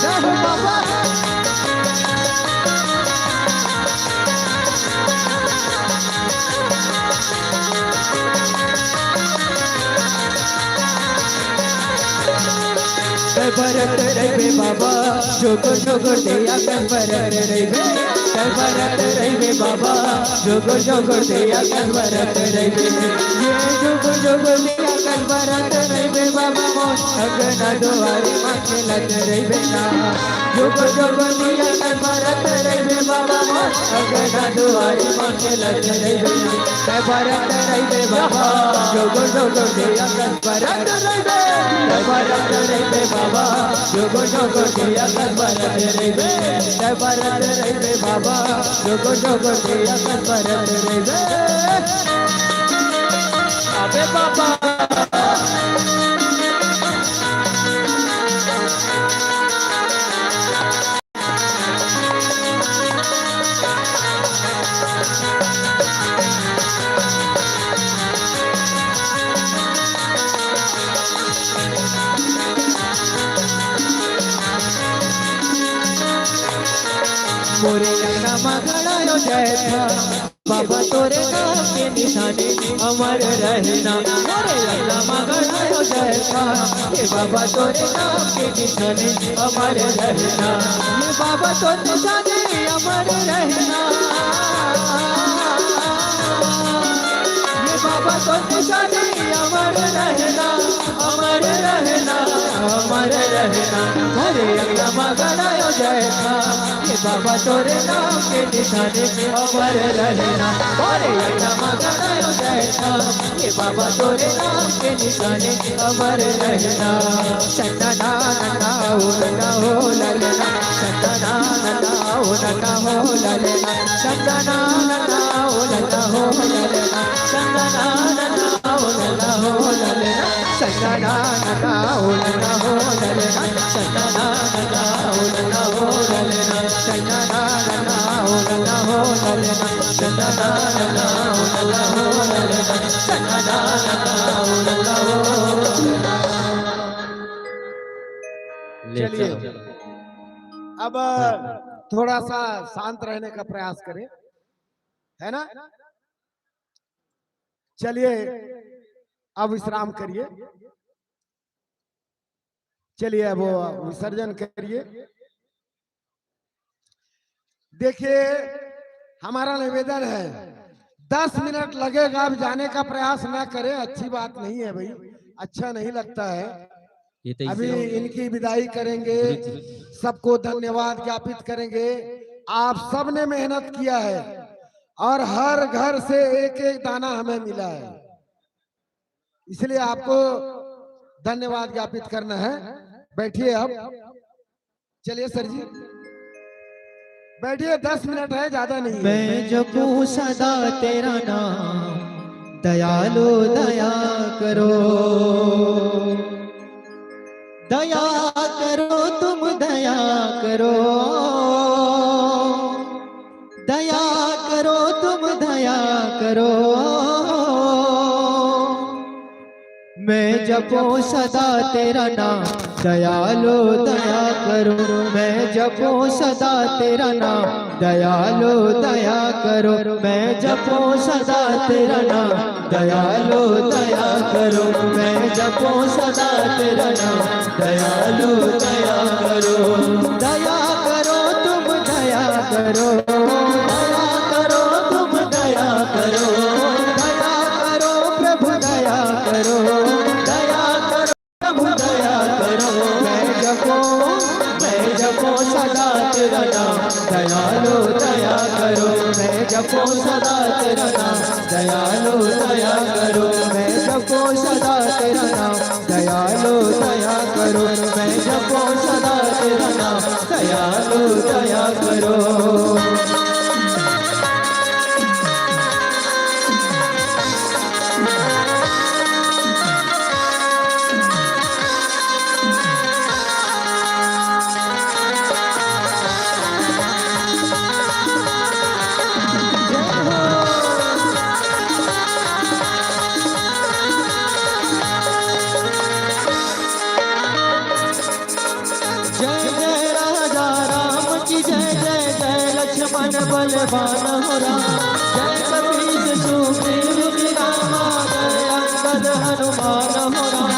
जय हो बाबा। भरत रे बाबा जोगो जोगो दैया कर भरत रे। भरत रे बाबा जोगो जोगो दैया कर भरत रे। ये जोगो जोगो दैया कर भरत रे बाबा मोर अगना दुआरी माथे लग रे बेना। जोगो जोगो दैया कर भरत रे बाबा मोर अगना दुआरी माथे लग रे बेना। भरत रे बाबा जोगो जोगो दैया कर भरत रे। भरत रे बाबा जोगो जोगो दैया कर भरत रे। भरत रे बाबा जोगो जोगो दैया कर भरत रे। अबे बाबा मोरे नाम गणायो जय था बाबा तोरे नाम के निशाने अमर रहना। मोरे नाम गणायो जय था ये बाबा तोरे नाम के निशाने अमर रहना। ये बाबा तो निशाने अमर रहना। ये बाबा तो निशाने अमर रहना। अमर रहना अमर रहना। मोरे नाम गणायो जय था ये बाबा तोरे नाम के निशाने अमर रहना। मोरे नाम गणायो जय था ये बाबा तोरे नाम के निशाने अमर रहना। चंदना नना हो ललना हो ललना। चंदना नना हो ललना हो ललना। चंदना नना हो ललना हो ललना। चंदना नना हो ललना हो ललना। चंदना नना हो ललना हो ललना। चंदना नना हो ललना हो ललना। चंदना नना हो ललना हो ललना। चंदना नना हो ललना हो ललना। चंदना नना हो ललना हो ललना। ले चलिए चलो। अब थोड़ा सा शांत रहने का प्रयास करें, है ना। चलिए अब विश्राम करिए। चलिए अब वो विसर्जन करिए। देखिए हमारा निवेदन है 10 मिनट लगेगा। अब जाने का प्रयास ना करें, अच्छी बात नहीं है भाई, अच्छा नहीं लगता है। ये तो अभी इसे इनकी विदाई करेंगे, सबको धन्यवाद ज्ञापित करेंगे। आप सबने मेहनत किया है और हर घर से एक एक दाना हमें मिला है, इसलिए आपको धन्यवाद ज्ञापित करना है। बैठिए अब। चलिए सर जी। बैठिए, 10 मिनट है, ज्यादा नहीं है। मैं जपूं सदा तेरा नाम, दयालु दया करो, दया करो तुम दया करो, दया करो तुम दया करो। मैं जपूं सदा तेरा नाम, दयालु दया करो, मैं जपूं सदा तेरा नाम, दयालु दया करो, मैं जपूं सदा तेरा नाम, दयालु दया करो, मैं जपूं सदा तेरा नाम, दयालु दया करो। दया करो तुम दया करो, दया करो तुम दया करो, दया करो प्रभु दया करो, दया करो प्रभु दया करो। मैं जपूं सदा तेरा नाम, दयालु दया करो, मैं जपूं सदा तेरा नाम, दयालु दया करो, मैं जपूं सदा तेरा नाम, दयालु दया करो, मैं जपूं सदा तेरा नाम, दयालु दया करो। बलवान हो राम, जय कपीस सुग्रीव की रामा, जय अंगद हनुमान हो राम,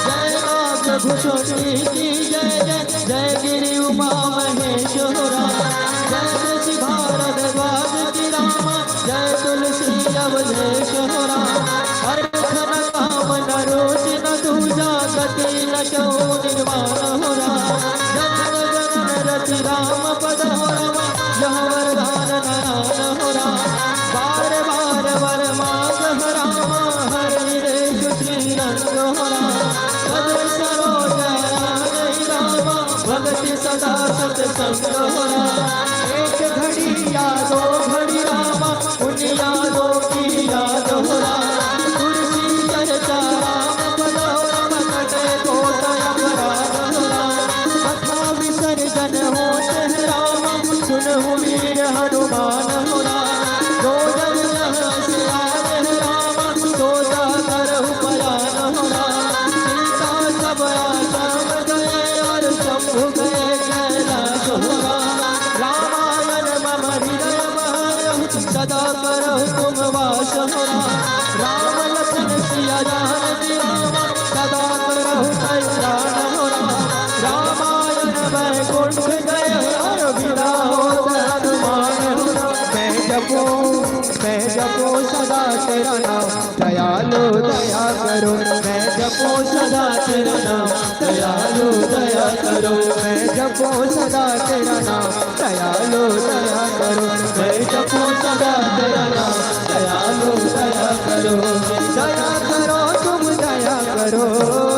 जय नाग भूषणी की जय जय, जय गिरि उमा महेश हो राम, जय कृषि भारत द्वाज की रामा, जय तुलसी अवधेश हो राम। हरखन काम न रोष न दूजा, गति न चौ निर्वाण हो राम, जन गण रति राम पद हो राम, यह वरदान नारायण हो राम। बार बार वर मांग हो राम, हरि देश श्री रंग हो राम, पद सरोज राम, भक्ति सदा सत्संग हो राम। एक घड़ी यादो घड़ी राम, उन यादों की याद हो राम, तुलसी चर्चा राम पद हो राम, कटे कोट अपराध हो राम, कथा विसर्जन होते राम, सुनहु वीर हनुमान हो राम, जो जन जहाँ से आए राम, सोचा करहु परान हो राम। सीता सब आश्रम गए और शंभु गए कैलाश हो राम, रामायण मम हृदय महरहु, सदा करहु तुम वास हो राम। राम लखन सिया जानकी राम, सदा करहु कल्याण हो राम। रामायण वैकुंठ गए और विदा होत हनुमान हो राम। मैं जपूं सदा तेरा नाम, दयालु दया करो, मैं जपूं सदा तेरा नाम, दयालु दया करो, मैं जपूं सदा तेरा नाम, दयालु दया करो, मैं जपूं सदा तेरा नाम, दयालु दया करो। दया करो तुम दया करो,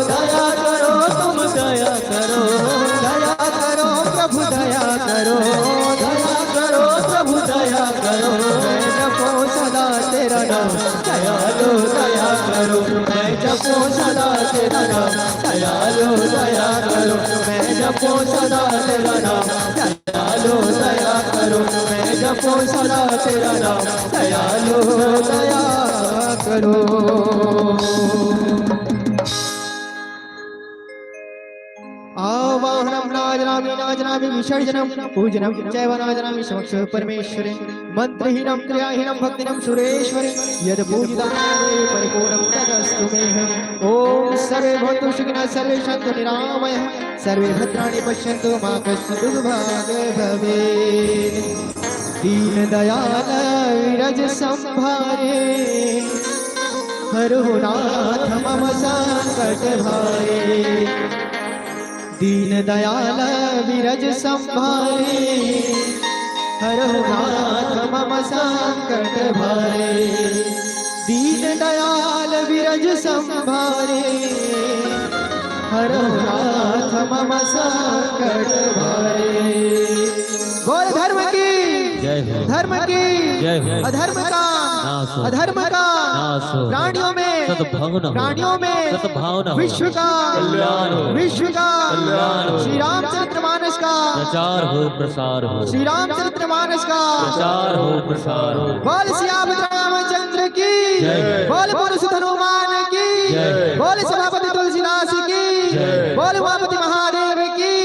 दया करो तुम दया करो, दया करो प्रभु दया करो, दया करो प्रभु दया करो। मैं जपूं सदा तेरा नाम, दयालु दया करो, मैं जपूं सदा तेरा नाम, दयालु दया करो, मैं जपूं सदा तेरा नाम, दयालु दया करो, मैं जपूं सदा तेरा नाम, दयालु दया करो। आवाहनम नाजनामि विसर्जनम पूजनम चैव नाजनामि समक्ष परमेश्वरे, मंत्रहीनम क्रियाहीनम भक्तिनम सुरेश्वरे, यद पूजितं परिपूर्णं तदस्तु मे। ओम सर्वे भवन्तु सुखिनः, सर्वे सन्तु निरामयः, सर्वे भद्राणि पश्यन्तु मा कश्चित् दुर्भाग्यः भवेत्। दीन दयाल विरज संभारे, हरहु नाथ मम संकट भारे। दीन दयाल विरज संभारे, हरहु नाथ मम संकट भारे। दीन दयाल विरज संभारे, हरहु नाथ मम संकट भारे। बोल धर्म की जय हो धर्म की जय हो अधर्म का नाश हो अधर्म का नाश हो प्राणियों में सद्भावना हो प्राणियों में सद्भावना हो विश्व का कल्याण हो विश्व का कल्याण हो श्री रामचरित्र मानस का प्रचार हो प्रसार हो श्री रामचरित्र मानस का प्रचार हो प्रसार हो बोल सियापति रामचंद्र की जय। बोल पुरुष हनुमान की जय। बोल सभापति तुलसीदास की जय। बोल उमापति महादेव की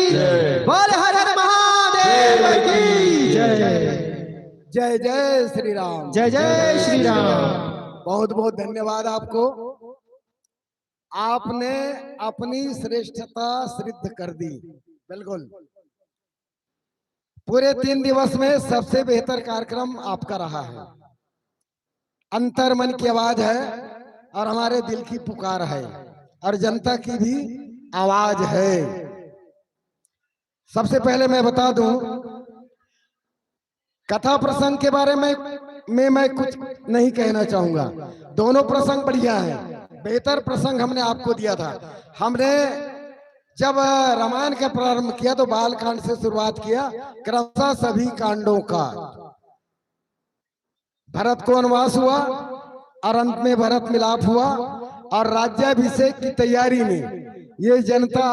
बोल हर हर महादेव की जय जय जय श्री राम। जय जय श्री राम। बहुत बहुत धन्यवाद आपको। आपने अपनी श्रेष्ठता सिद्ध कर दी। बिल्कुल पूरे 3 दिवस में सबसे बेहतर कार्यक्रम आपका रहा है। अंतर मन की आवाज है और हमारे दिल की पुकार है और जनता की भी आवाज है। सबसे पहले मैं बता दूं, कथा प्रसंग के बारे में मैं कुछ नहीं कहना चाहूंगा। दोनों प्रसंग बढ़िया हैं। बेहतर प्रसंग हमने आपको दिया था। हमने जब रामायण का प्रारंभ किया तो बाल कांड से शुरुआत किया, क्रमशः सभी कांडों का। भरत को वनवास हुआ और अंत में भरत मिलाप हुआ और राज्याभिषेक की तैयारी में ये जनता